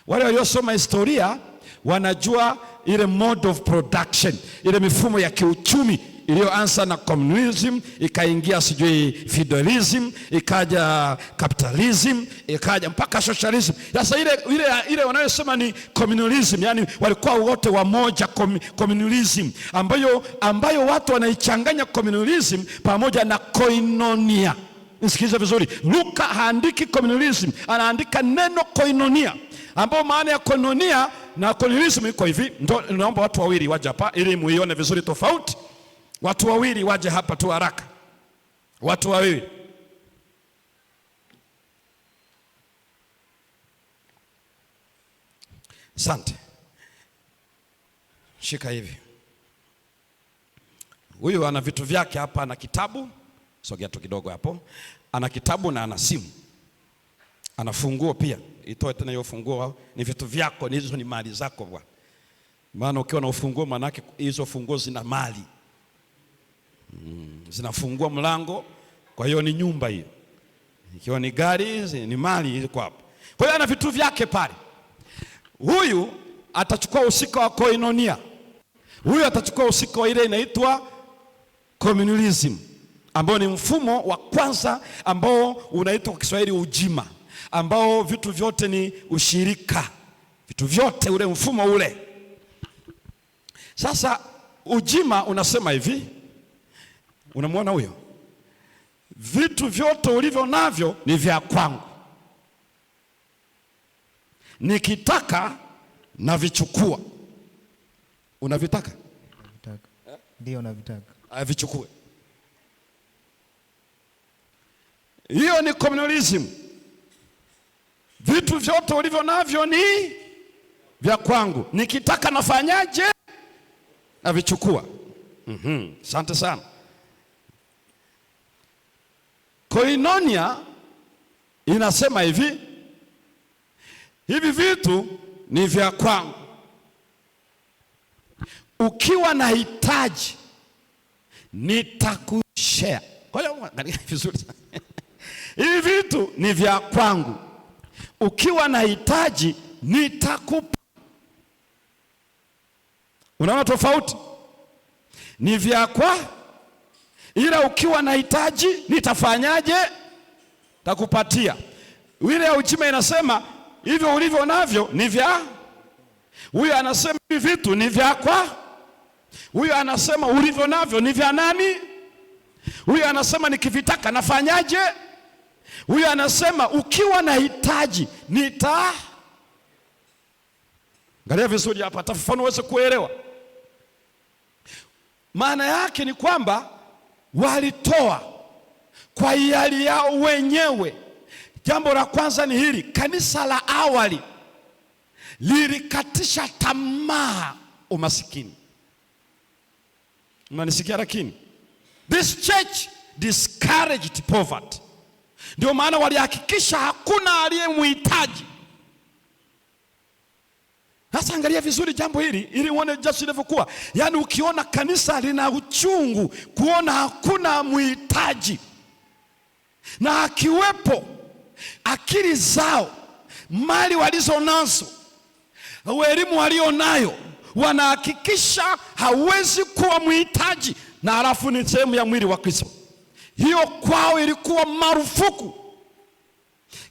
Wale waliosoma historia wanajua ile mode of production, ile mifumo ya kiuchumi iliyoanza na communism, ikaingia sijui feudalism, ikaja capitalism, ikaja mpaka socialism. Sasa ile wanayosema ni communalism, yani walikuwa wote wamoja, communalism ambayo watu wanaichanganya communalism pamoja na koinonia. Nisikilize vizuri, Luka haandiki communalism, anaandika neno koinonia, ambao maana ya koinonia na communalism iko hivi. Naomba watu wawili waje hapa ili muione vizuri tofauti. Watu wawili waje hapa tu haraka. Watu wawili. Asante. Shika hivi. Huyu ana vitu vyake hapa, ana kitabu. Sogea tu kidogo hapo. Ana kitabu na ana simu. Ana funguo pia. Itoe tena hiyo funguo, ni vitu vyako, hizo ni mali zako bwana. Maana ukiwa na ufunguo, manake hizo funguo zina mali. Zinafungua mlango, kwa hiyo ni nyumba hiyo. Ikiwa ni gari, ni mali iko hapo. Kwa hiyo ana vitu vyake pale. Huyu atachukua usika wa koinonia. Huyu atachukua usika wa ile inaitwa communalism, ambao ni mfumo wa kwanza ambao unaitwa kwa Kiswahili ujima, ambao vitu vyote ni ushirika, vitu vyote ule mfumo ule. Sasa ujima unasema hivi, unamwona huyo, vitu vyote ulivyo navyo ni vya kwangu, nikitaka na vichukua. Unavitaka? Ndio navitaka. Vichukue. Hiyo ni communalism. Vitu vyote ulivyo navyo ni vya kwangu, nikitaka nafanyaje? Na vichukua. Asante sana. Koinonia inasema hivi, hivi vitu ni vya kwangu, ukiwa na hitaji nitakushare. Kwa hiyo angalia vizuri sana. Hivi vitu ni vya kwangu, ukiwa na hitaji nitakupa. Unaona tofauti? Ni vya kwa, ila ukiwa na hitaji nitafanyaje? Takupatia. Ile ya ujima inasema hivyo ulivyo navyo ni vya. Huyu anasema hivi vitu ni vya kwa. Huyu anasema ulivyo navyo ni vya nani? Huyu anasema nikivitaka nafanyaje? Huyu anasema ukiwa na hitaji nita. Angalia vizuri hapa, tafafanua uweze kuelewa. Maana yake ni kwamba walitoa kwa hiari yao wenyewe. Jambo la kwanza ni hili, kanisa la awali lilikatisha tamaa umasikini. Mnanisikia? Lakini this church discouraged poverty. Ndio maana walihakikisha hakuna aliyemhitaji. Sasa angalia vizuri jambo hili ili uone jinsi lilivyokuwa. Yaani ukiona kanisa lina uchungu kuona hakuna mhitaji, na akiwepo akili zao, mali walizonazo, elimu walionayo, wanahakikisha hawezi kuwa mhitaji, na halafu ni sehemu ya mwili wa Kristo. Hiyo kwao ilikuwa marufuku.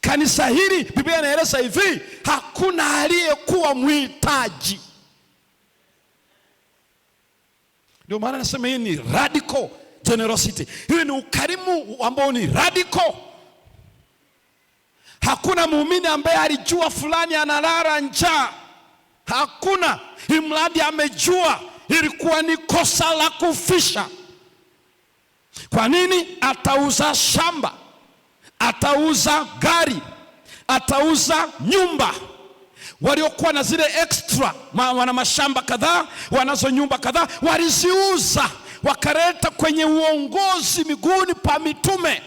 Kanisa hili Biblia inaeleza hivi, hakuna aliyekuwa mhitaji. Ndio maana nasema hii ni radical generosity. Hii ni ukarimu ambao ni radical. Hakuna muumini ambaye alijua fulani analala njaa. Hakuna. Imradi amejua ilikuwa ni kosa la kufisha. Kwa nini? Atauza shamba, atauza gari, atauza nyumba. Waliokuwa na zile extra, wana mashamba kadhaa, wanazo nyumba kadhaa, waliziuza wakaleta kwenye uongozi miguuni pa mitume.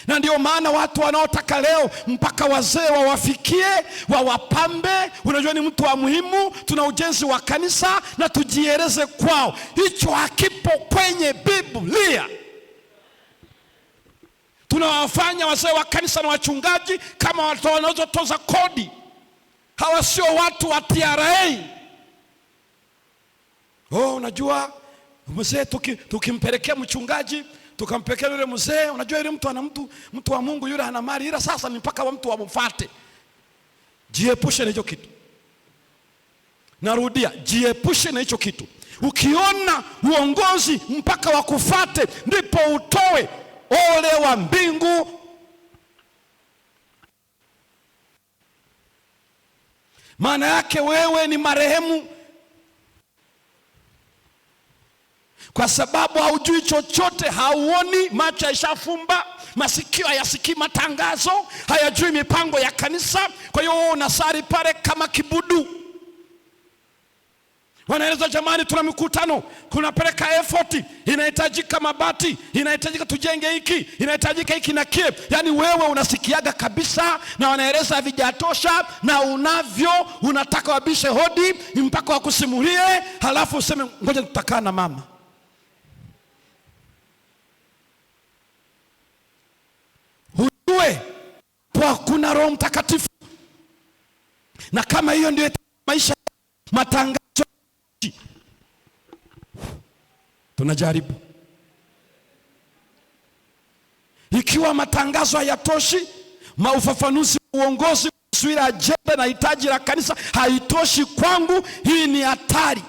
Na ndio maana watu wanaotaka leo mpaka wazee wawafikie, wawapambe, unajua ni mtu wa muhimu, tuna ujenzi wa kanisa na tujieleze kwao. Hicho hakipo kwenye Biblia. Tunawafanya wazee wa kanisa na wachungaji kama watu wanaotoza kodi. Hawa sio watu wa TRA. Unajua mzee tukimpelekea mchungaji, tukampelekea yule mzee, unajua yule mtu wa Mungu yule ana mali, ila sasa ni mpaka wa mtu wamfuate. Jiepushe na hicho kitu. Narudia, jiepushe na hicho kitu. Ukiona uongozi mpaka wakufate ndipo utoe, ole wa mbingu. Maana yake wewe ni marehemu, kwa sababu haujui chochote, hauoni, macho yashafumba, masikio hayasikii matangazo, hayajui mipango ya kanisa. Kwa hiyo unasari pale kama kibudu. Wanaeleza jamani, tuna mikutano, kunapeleka effort, inahitajika mabati, inahitajika tujenge hiki, inahitajika hiki na kile. Yaani wewe unasikiaga kabisa na wanaeleza havijatosha, na unataka wabishe hodi mpaka wakusimulie, halafu useme ngoja tutakaa na mama. Hujue kwa kuna Roho Mtakatifu. Na kama hiyo ndio maisha matangazo, tunajaribu. Ikiwa matangazo hayatoshi, maufafanuzi uongozi, taswira, ajenda na hitaji la kanisa haitoshi kwangu, hii ni hatari.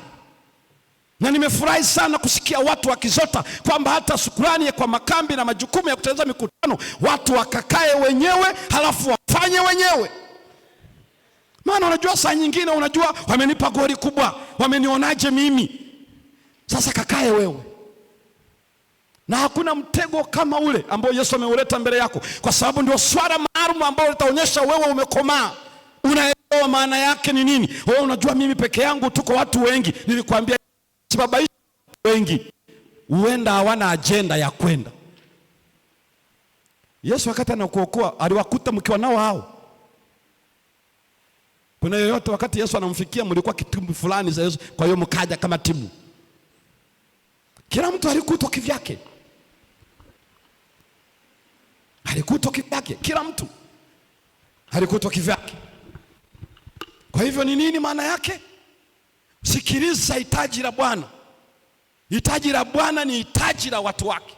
Na nimefurahi sana kusikia watu wakizota kwamba hata shukrani kwa makambi na majukumu ya kutengeneza mikutano, watu wakakae wenyewe halafu wafanye wenyewe. Maana unajua saa nyingine unajua wamenipa goli kubwa, wamenionaje mimi? Sasa kakae wewe. Na hakuna mtego kama ule ambao Yesu ameuleta mbele yako, kwa sababu ndio swala maalum ambao litaonyesha wewe umekomaa. Unaelewa maana yake ni nini? Wewe unajua mimi peke yangu, tuko watu wengi. Nilikwambia sababu wengi huenda hawana ajenda ya kwenda. Yesu wakati anakuokoa aliwakuta mkiwa nao hao. Kuna yoyote wakati Yesu anamfikia mlikuwa kitimu fulani za Yesu, kwa hiyo mkaja kama timu? Kila mtu alikutwa kivyake. Alikutwa kivyake, kila mtu alikutwa kivyake. Kwa hivyo ni nini maana yake? Sikiliza hitaji la Bwana. Hitaji la Bwana ni hitaji la watu wake.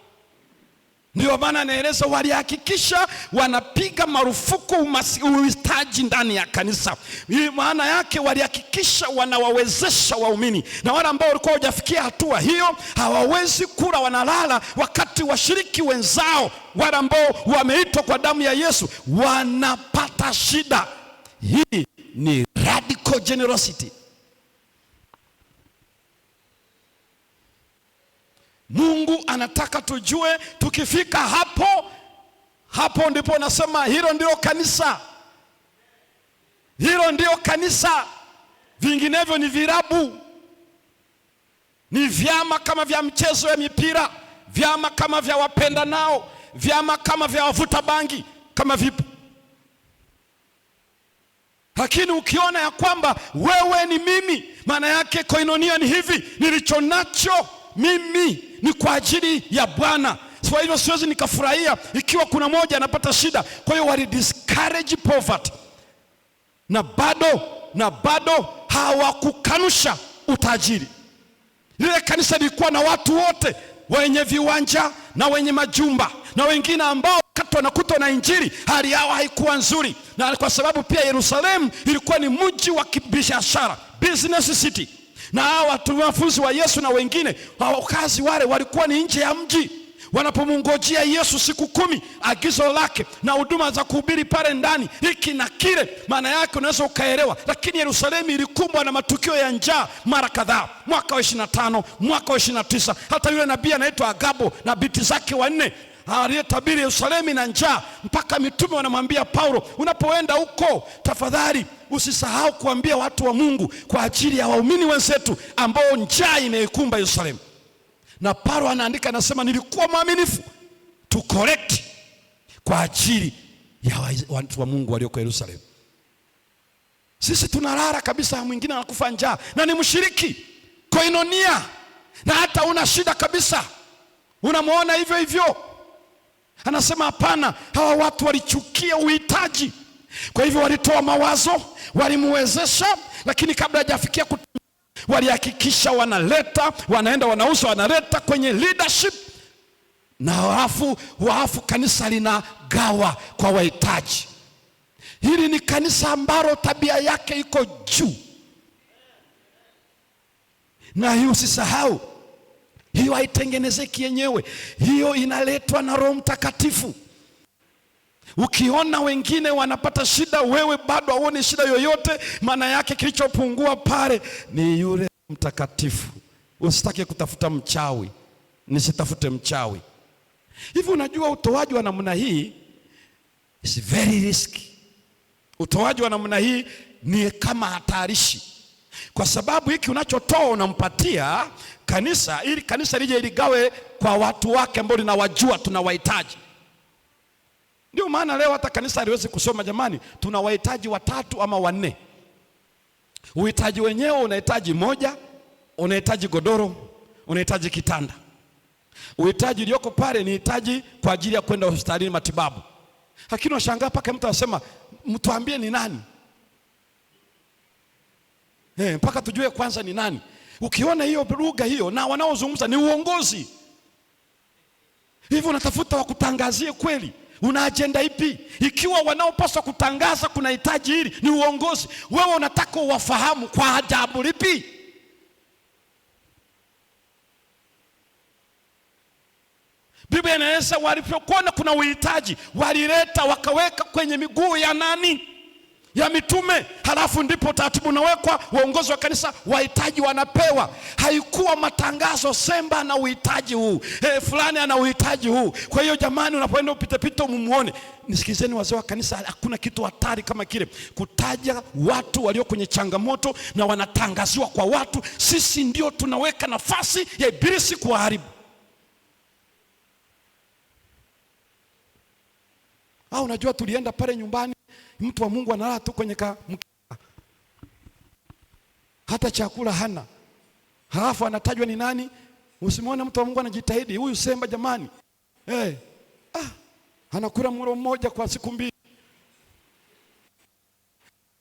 Ndio maana anaeleza walihakikisha wanapiga marufuku uhitaji ndani ya kanisa. Hii maana yake walihakikisha wanawawezesha waumini, na wale ambao walikuwa hawajafikia hatua hiyo hawawezi kula, wanalala, wakati washiriki wenzao wale ambao wameitwa kwa damu ya Yesu wanapata shida. Hii ni radical generosity. Mungu anataka tujue, tukifika hapo ndipo nasema hilo ndio kanisa. Hilo ndio kanisa. Vinginevyo ni virabu, ni vyama kama vya mchezo ya mipira, vyama kama vya wapenda nao, vyama kama vya wavuta bangi, kama vipo. Lakini ukiona ya kwamba wewe ni mimi, maana yake koinonia ni hivi, nilicho nacho mimi ni kwa ajili ya Bwana. Kwa hivyo siwezi nikafurahia ikiwa kuna moja anapata shida. Kwa hiyo wali discourage poverty, na bado hawakukanusha utajiri. Lile kanisa lilikuwa na watu wote, wenye viwanja na wenye majumba, na wengine ambao wakati wanakutwa na injili hali yao haikuwa nzuri, na kwa sababu pia Yerusalemu ilikuwa ni mji wa kibiashara, business city, na hao wanafunzi wa Yesu na wengine wakazi wale walikuwa ni nje ya mji, wanapomngojea Yesu siku 10, agizo lake na huduma za kuhubiri pale ndani, hiki na kile, maana yake unaweza ukaelewa. Lakini Yerusalemu ilikumbwa na matukio ya njaa mara kadhaa, mwaka wa 25, mwaka wa 29, hata yule nabii anaitwa Agabo na binti zake 4 aliyetabiri Yerusalemu na njaa, mpaka mitume wanamwambia Paulo, unapoenda huko tafadhali usisahau kuambia watu wa Mungu kwa ajili ya waumini wenzetu ambao njaa imeikumba Yerusalemu. Na Paulo anaandika, anasema nilikuwa mwaminifu to correct kwa ajili ya watu wa Mungu walioko Yerusalemu. Sisi tunalala kabisa, mwingine anakufa njaa na ni mshiriki koinonia, na hata una shida kabisa, unamuona hivyo hivyo. Anasema hapana, hawa watu walichukia uhitaji, kwa hivyo walitoa mawazo, walimuwezesha, lakini kabla hajafikia walihakikisha wanaenda wanauza, wanaleta kwenye leadership, na halafu kanisa linagawa kwa wahitaji. Hili ni kanisa ambalo tabia yake iko juu, na hiyo usisahau, hiyo haitengenezeki yenyewe, hiyo inaletwa na Roho Mtakatifu. Ukiona wengine wanapata shida, wewe bado hauoni shida yoyote, maana yake kilichopungua pale ni yule Mtakatifu. Usitake kutafuta mchawi, nisitafute mchawi. Hivi unajua utoaji wa namna hii is very risky. Utoaji wa namna hii ni kama hatarishi, kwa sababu hiki unachotoa unampatia kanisa ili kanisa lije ligawe kwa watu wake ambao linawajua tunawahitaji. Ndio maana leo hata kanisa haliwezi kusoma, jamani, tuna wahitaji 3 ama 4. Uhitaji wenyewe unahitaji moja, unahitaji godoro, unahitaji kitanda. Uhitaji ulioko pale ni hitaji kwa ajili ya kwenda hospitalini matibabu. Lakini washangaa paka mtu anasema mtuambie ni nani? Mpaka tujue kwanza ni nani. Ukiona hiyo lugha hiyo na wanaozungumza ni uongozi, hivyo unatafuta wakutangazie kweli. Una agenda ipi? Ikiwa wanaopaswa kutangaza kuna hitaji hili ni uongozi, wewe unataka uwafahamu kwa ajabu lipi? Biblia inaeleza walipokuona kuna uhitaji, walileta wakaweka kwenye miguu ya nani? Ya mitume. Halafu ndipo taratibu unawekwa, uongozi wa kanisa, wahitaji wanapewa. Haikuwa matangazo, Semba na uhitaji huu, fulani ana uhitaji huu. Kwa hiyo jamani, unapoenda upite mumuone. Nisikizeni wazee wa kanisa, hakuna kitu hatari kama kile kutaja watu walio kwenye changamoto na wanatangaziwa kwa watu. Sisi ndio tunaweka nafasi ya ibilisi kuharibu. Unajua tulienda pale nyumbani, mtu wa Mungu analala tu kwenye hata chakula hana, halafu anatajwa ni nani? Usimuone mtu wa Mungu anajitahidi, huyu Semba jamani, anakula mlo mmoja kwa siku 2.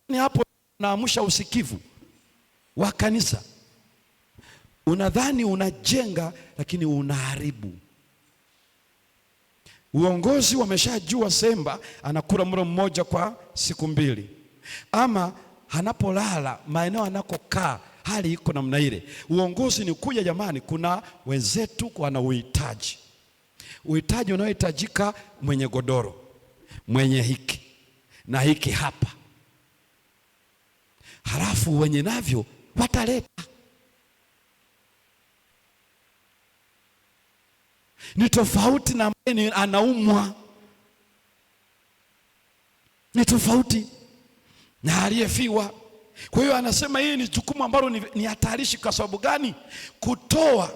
Ni hapo naamsha usikivu wa kanisa. Unadhani unajenga, lakini unaharibu. Uongozi wameshajua Semba anakula mlo mmoja kwa siku 2, ama anapolala maeneo anakokaa hali iko namna ile. Uongozi ni kuja, jamani, kuna wenzetu wana uhitaji. Uhitaji unaohitajika mwenye godoro, mwenye hiki na hiki hapa, halafu wenye navyo wataleta. Ni tofauti na ambaye anaumwa, ni tofauti na aliyefiwa. Kwa hiyo anasema hii ni jukumu ambalo ni hatarishi. Kwa sababu gani? Kutoa.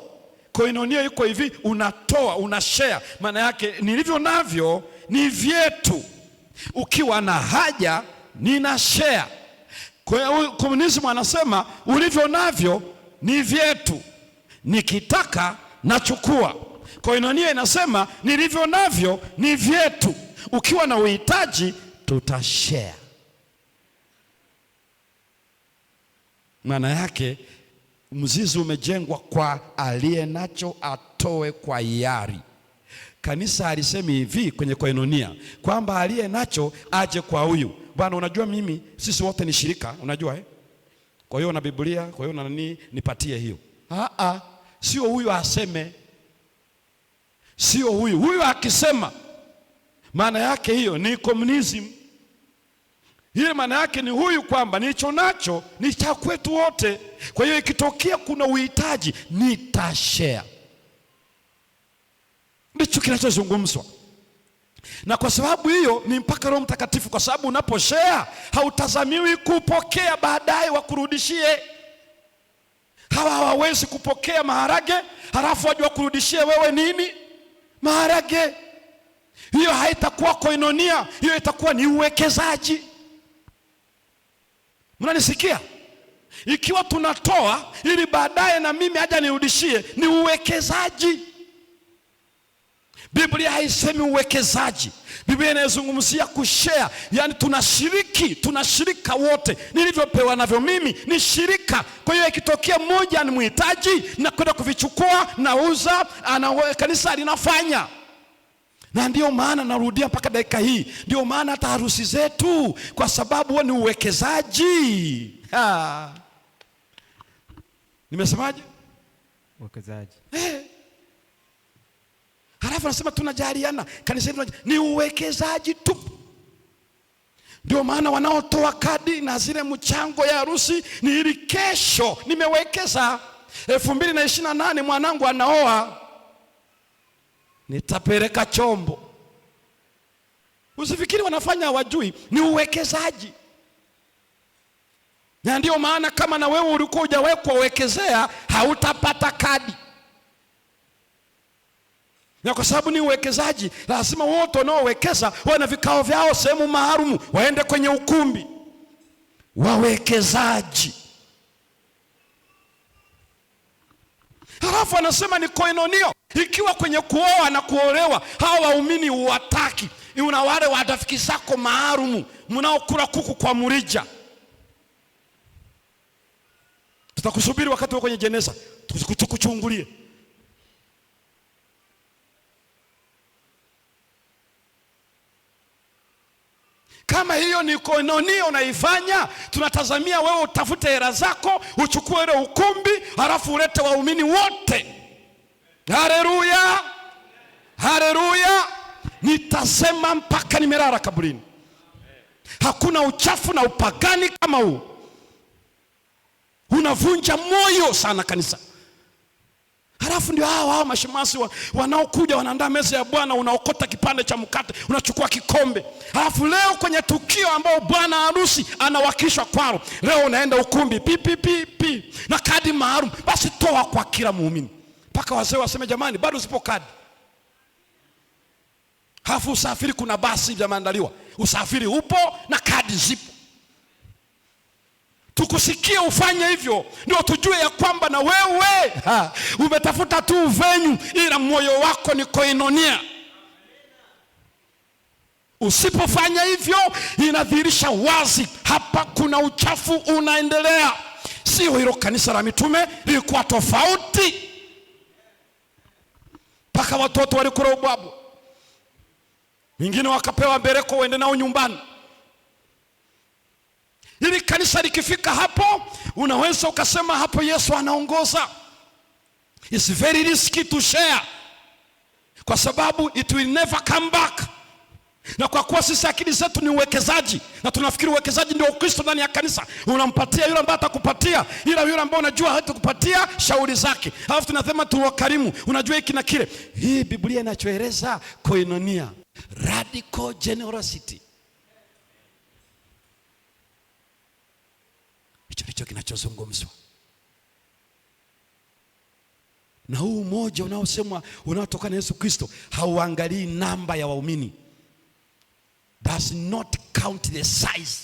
Koinonia iko hivi, unatoa, unashare. Maana yake nilivyo navyo ni vyetu, ukiwa na haja nina share. Kwa hiyo komunismu anasema ulivyo navyo ni vyetu, nikitaka nachukua. Koinonia inasema nilivyo navyo ni vyetu, ukiwa na uhitaji tutashare. Maana yake mzizi umejengwa kwa aliye nacho atoe kwa hiari. Kanisa alisemi hivi kwenye koinonia kwamba aliye nacho aje kwa huyu. Bwana, unajua mimi sisi wote ni shirika, unajua kwa hiyo na Biblia, kwa hiyo na nani nipatie hiyo. Sio huyu aseme. Sio huyu akisema, maana yake hiyo ni communism. Ile maana yake ni huyu kwamba nilicho nacho ni cha kwetu wote. Kwa hiyo ikitokea kuna uhitaji nitashare. Ndicho kinachozungumzwa. Na kwa sababu hiyo ni mpaka Roho Mtakatifu, kwa sababu unaposhare hautazamiwi kupokea baadaye wakurudishie. Hawa hawawezi kupokea maharage halafu waje wakurudishie wewe nini? Maharage. Hiyo haitakuwa koinonia, hiyo itakuwa ni uwekezaji. Mnanisikia? Ikiwa tunatoa ili baadaye na mimi aje nirudishie, ni uwekezaji. Biblia haisemi uwekezaji. Biblia inazungumzia kushare, yani tunashirika wote. Nilivyopewa navyo mimi ni shirika. Kwa hiyo ikitokea mmoja ni mhitaji na kwenda kuvichukua, nauza, kanisa linafanya. Na ndio maana narudia mpaka dakika hii, ndio maana hata harusi zetu, kwa sababu huo ni uwekezaji. Nimesemaje? Uwekezaji. Halafu anasema tunajaliana, kanisa ni uwekezaji tu. Ndio maana wanaotoa kadi na zile mchango ya harusi ni ili kesho nimewekeza 2028 mwanangu anaoa, nitapeleka chombo. Usifikiri wanafanya hawajui, ni uwekezaji. Na ndio maana kama na wewe ulikuwa hujawekwa uwekezea, hautapata kadi. Na kwa sababu ni uwekezaji, lazima wote wanaowekeza wawe na vikao vyao sehemu maalum, waende kwenye ukumbi. Wawekezaji. Halafu anasema ni koinonio. Ikiwa kwenye kuoa na kuolewa hawa waumini huwataki, una wale wadafiki zako maalum mnaokula kuku kwa mrija, tutakusubiri wakati wa kwenye jeneza tukuchungulie. Kama hiyo ni koinonia unaifanya, tunatazamia wewe utafute hela zako, uchukue ile ukumbi, halafu ulete waumini wote. Haleluya! Haleluya! Nitasema mpaka nimelala kaburini. Hakuna uchafu na upagani kama huu. Unavunja moyo sana kanisa. Halafu ndio hao mashemasi wanaokuja wanaandaa meza ya Bwana, unaokota kipande cha mkate, unachukua kikombe. Halafu leo kwenye tukio ambao bwana harusi anawakilishwa kwao, leo unaenda ukumbi pi na kadi maalum, basi toa kwa kila muumini. Mpaka wazee waseme jamani bado zipo kadi. Halafu usafiri, kuna basi vyameandaliwa, usafiri upo na kadi zipo. Tukusikie ufanye hivyo, ndio tujue ya kwamba na wewe umetafuta tu venyu, ila moyo wako ni koinonia. Usipofanya hivyo, inadhihirisha wazi hapa kuna uchafu unaendelea. Sio hilo kanisa la mitume lilikuwa tofauti. Paka watoto walikula ubwabu, wengine wakapewa bereko waende nao nyumbani. Ili kanisa likifika hapo, unaweza ukasema hapo Yesu anaongoza. It's very risky to share, kwa sababu it will never come back. Na kwa kuwa sisi akili zetu ni uwekezaji, na tunafikiri uwekezaji ndio Ukristo ndani ya kanisa, unampatia yule ambaye atakupatia, ila yule ambaye unajua hatakupatia shauri zake. Alafu tunasema tuwakarimu, unajua hiki na kile. Hii Biblia inachoeleza koinonia, radical generosity. Hicho kinachozungumzwa. Na huu umoja unaosemwa unaotokana na Yesu Kristo hauangalii namba ya waumini. Does not count the size.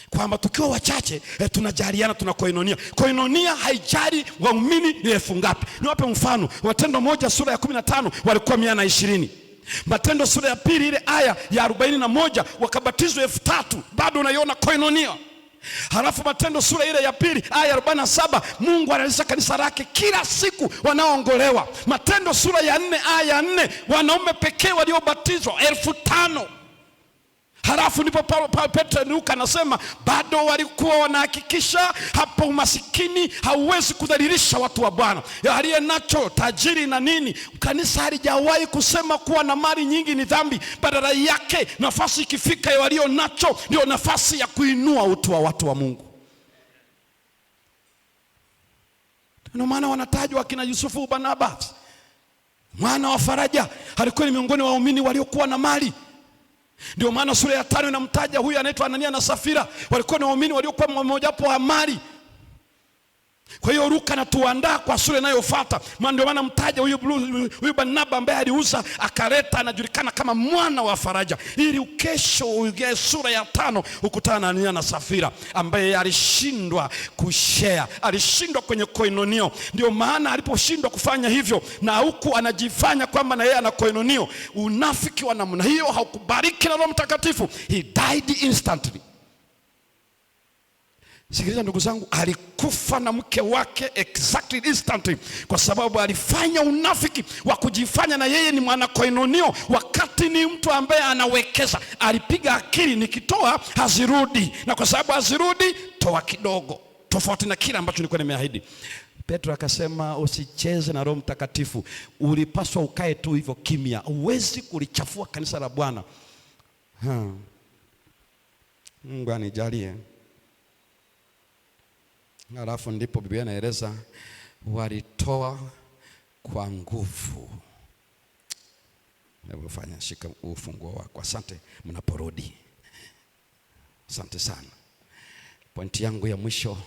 kwamba tukiwa wachache tunajaliana, tuna koinonia. Koinonia haijali waumini ni elfu ngapi. Niwape mfano, Matendo 1 sura ya 15 walikuwa 120. Matendo sura ya 2 ile aya ya 41 wakabatizwa 3000. Bado unaiona koinonia. Halafu Matendo sura ile ya 2 aya ya 47 Mungu analisha kanisa lake kila siku wanaoongolewa. Matendo sura ya 4 aya ya 4 wanaume pekee waliobatizwa 5000. Halafu ndipo Petro Luka anasema bado walikuwa wanahakikisha hapo umasikini hauwezi kudhalilisha watu wa Bwana. Aliye nacho tajiri na nini. Kanisa halijawahi kusema kuwa na mali nyingi ni dhambi. Badala yake nafasi ikifika ya walio nacho ndio nafasi ya kuinua utu wa watu wa Mungu. Ndio maana wanatajwa akina Yusufu Barnabas, mwana wa faraja, alikuwa ni miongoni wa waumini waliokuwa na mali. Ndio maana sura ya 5 inamtaja huyu anaitwa Anania na Safira, walikuwa ni waumini waliokuwa mmoja wapo wa mali. Kwa hiyo Luka anatuandaa kwa sura inayofuata. Ndio maana mtaja huyu Barnaba ambaye aliuza akaleta, anajulikana kama mwana wa faraja, ili kesho uingie sura ya 5 ukutana na Anania na Safira ambaye alishindwa kushare, alishindwa kwenye koinonio. Ndio maana aliposhindwa kufanya hivyo na huku anajifanya kwamba na yeye ana koinonio, unafiki wa namna hiyo haukubariki na Roho Mtakatifu. He died instantly. Sikiliza ndugu zangu, alikufa na mke wake exactly instantly, kwa sababu alifanya unafiki wa kujifanya na yeye ni mwana koinonio, wakati ni mtu ambaye anawekeza. Alipiga akili, nikitoa hazirudi, na kwa sababu hazirudi toa kidogo, tofauti na kile ambacho nilikuwa nimeahidi. Petro akasema usicheze na Roho Mtakatifu, ulipaswa ukae tu hivyo kimya, huwezi kulichafua kanisa la Bwana. Mungu anijalie. Halafu ndipo Biblia inaeleza walitoa kwa nguvu. Hebu fanya, shika ufunguo wako. Asante mnaporudi. Asante sana. Pointi yangu ya mwisho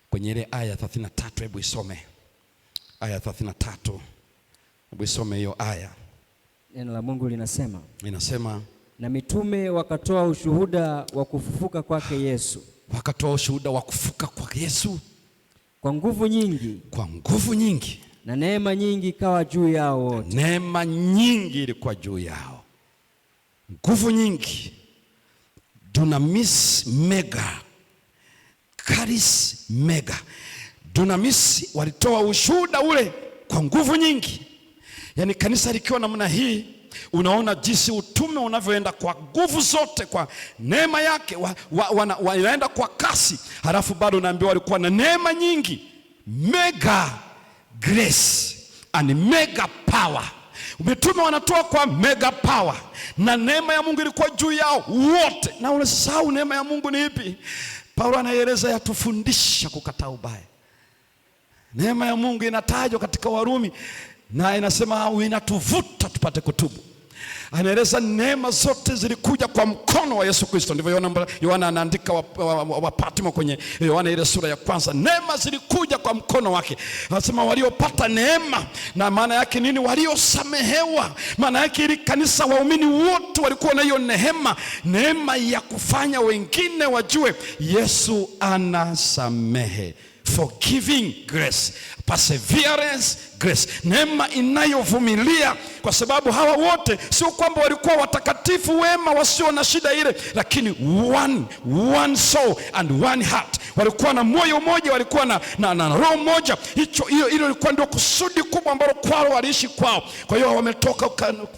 kwenye ile aya 33, hebu isome. Aya 33. Hebu isome hiyo aya. Neno la Mungu linasema, na mitume wakatoa ushuhuda wa kufufuka kwake Yesu. Wakatoa ushuhuda wa kufufuka kwa Yesu kwa nguvu nyingi. Kwa nguvu nyingi. Na neema nyingi ikawa juu yao wote. Neema nyingi ilikuwa juu yao. Nguvu nyingi. Dunamis mega. Charis mega. Dunamis walitoa ushuhuda ule kwa nguvu nyingi. Yaani kanisa likiwa namna hii, unaona jinsi utume unavyoenda kwa nguvu zote, kwa neema yake wanaenda kwa kasi. Halafu bado unaambiwa walikuwa na neema nyingi, mega grace and mega power. Umetume wanatoa kwa mega power, na neema ya Mungu ilikuwa juu yao wote. Na unasahau neema ya Mungu ni ipi? Paulo anaeleza yatufundisha kukataa ubaya. Neema ya Mungu inatajwa katika Warumi na inasema inatuvuta tupate kutubu. Anaeleza neema zote zilikuja kwa mkono wa Yesu Kristo. Ndivyo Yohana anaandika wa Patmo kwenye Yohana ile sura ya 1. Neema zilikuja kwa mkono wake. Anasema waliopata neema, na maana yake nini? Waliosamehewa. Maana yake ili kanisa, waumini wote walikuwa na hiyo neema ya kufanya wengine wajue Yesu anasamehe. Forgiving grace, perseverance grace, neema inayovumilia. Kwa sababu hawa wote sio kwamba walikuwa watakatifu wema wasio na shida ile, lakini one soul and one heart. Walikuwa na moyo mmoja, walikuwa na roho moja. Hilo ilikuwa ndio kusudi kubwa ambalo kwao waliishi kwao. Kwa hiyo wametoka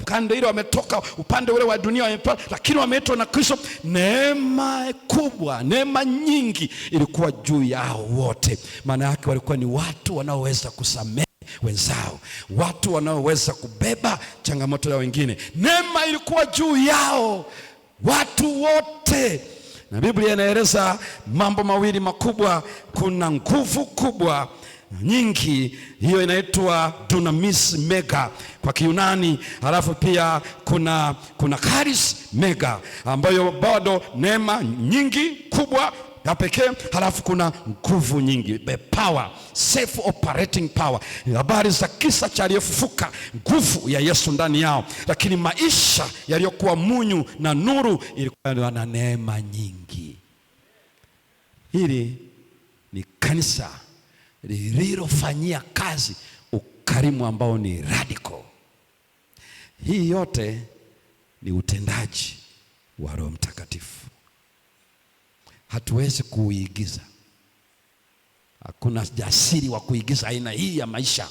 kanda ile, wametoka upande ule wa dunia, lakini wameitwa na Kristo. Neema kubwa, neema nyingi ilikuwa juu yao wote. Maana yake walikuwa ni watu wanaoweza kusamehe wenzao, watu wanaoweza kubeba changamoto ya wengine. Neema ilikuwa juu yao watu wote. Na Biblia inaeleza mambo mawili makubwa. Kuna nguvu kubwa nyingi, hiyo inaitwa dunamis mega kwa Kiyunani. Halafu pia kuna charis mega, ambayo bado neema nyingi kubwa ya pekee. Halafu kuna nguvu nyingi, the power, self operating power. Habari za kisa cha aliyefufuka, nguvu ya Yesu ndani yao, lakini maisha yaliyokuwa munyu na nuru ilikuwa na neema nyingi. Hili ni kanisa lililofanyia kazi ukarimu ambao ni radical. Hii yote ni utendaji wa Roho Mtakatifu. Hatuwezi kuigiza. Hakuna jasiri wa kuigiza aina hii ya maisha.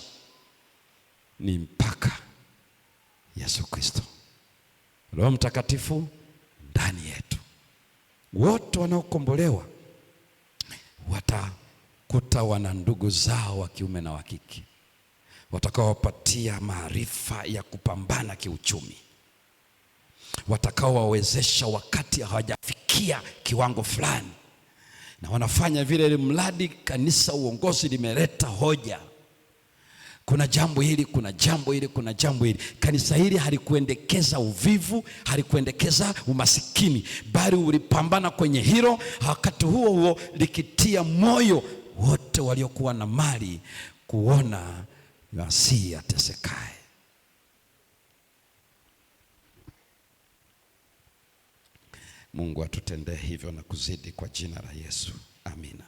Ni mpaka Yesu Kristo, Roho Mtakatifu ndani yetu. Wote wanaokombolewa watakuta wana ndugu zao wa kiume na wa kike watakaowapatia maarifa ya kupambana kiuchumi, watakaowawezesha wakati hawajafikia kiwango fulani, na wanafanya vile ili mradi kanisa, uongozi limeleta hoja, kuna jambo hili, kuna jambo hili, kuna jambo hili. Kanisa hili halikuendekeza uvivu, halikuendekeza umasikini, bali ulipambana kwenye hilo, wakati huo huo likitia moyo wote waliokuwa na mali kuona Masihi atesekaye. Mungu atutendee hivyo na kuzidi kwa jina la Yesu. Amina.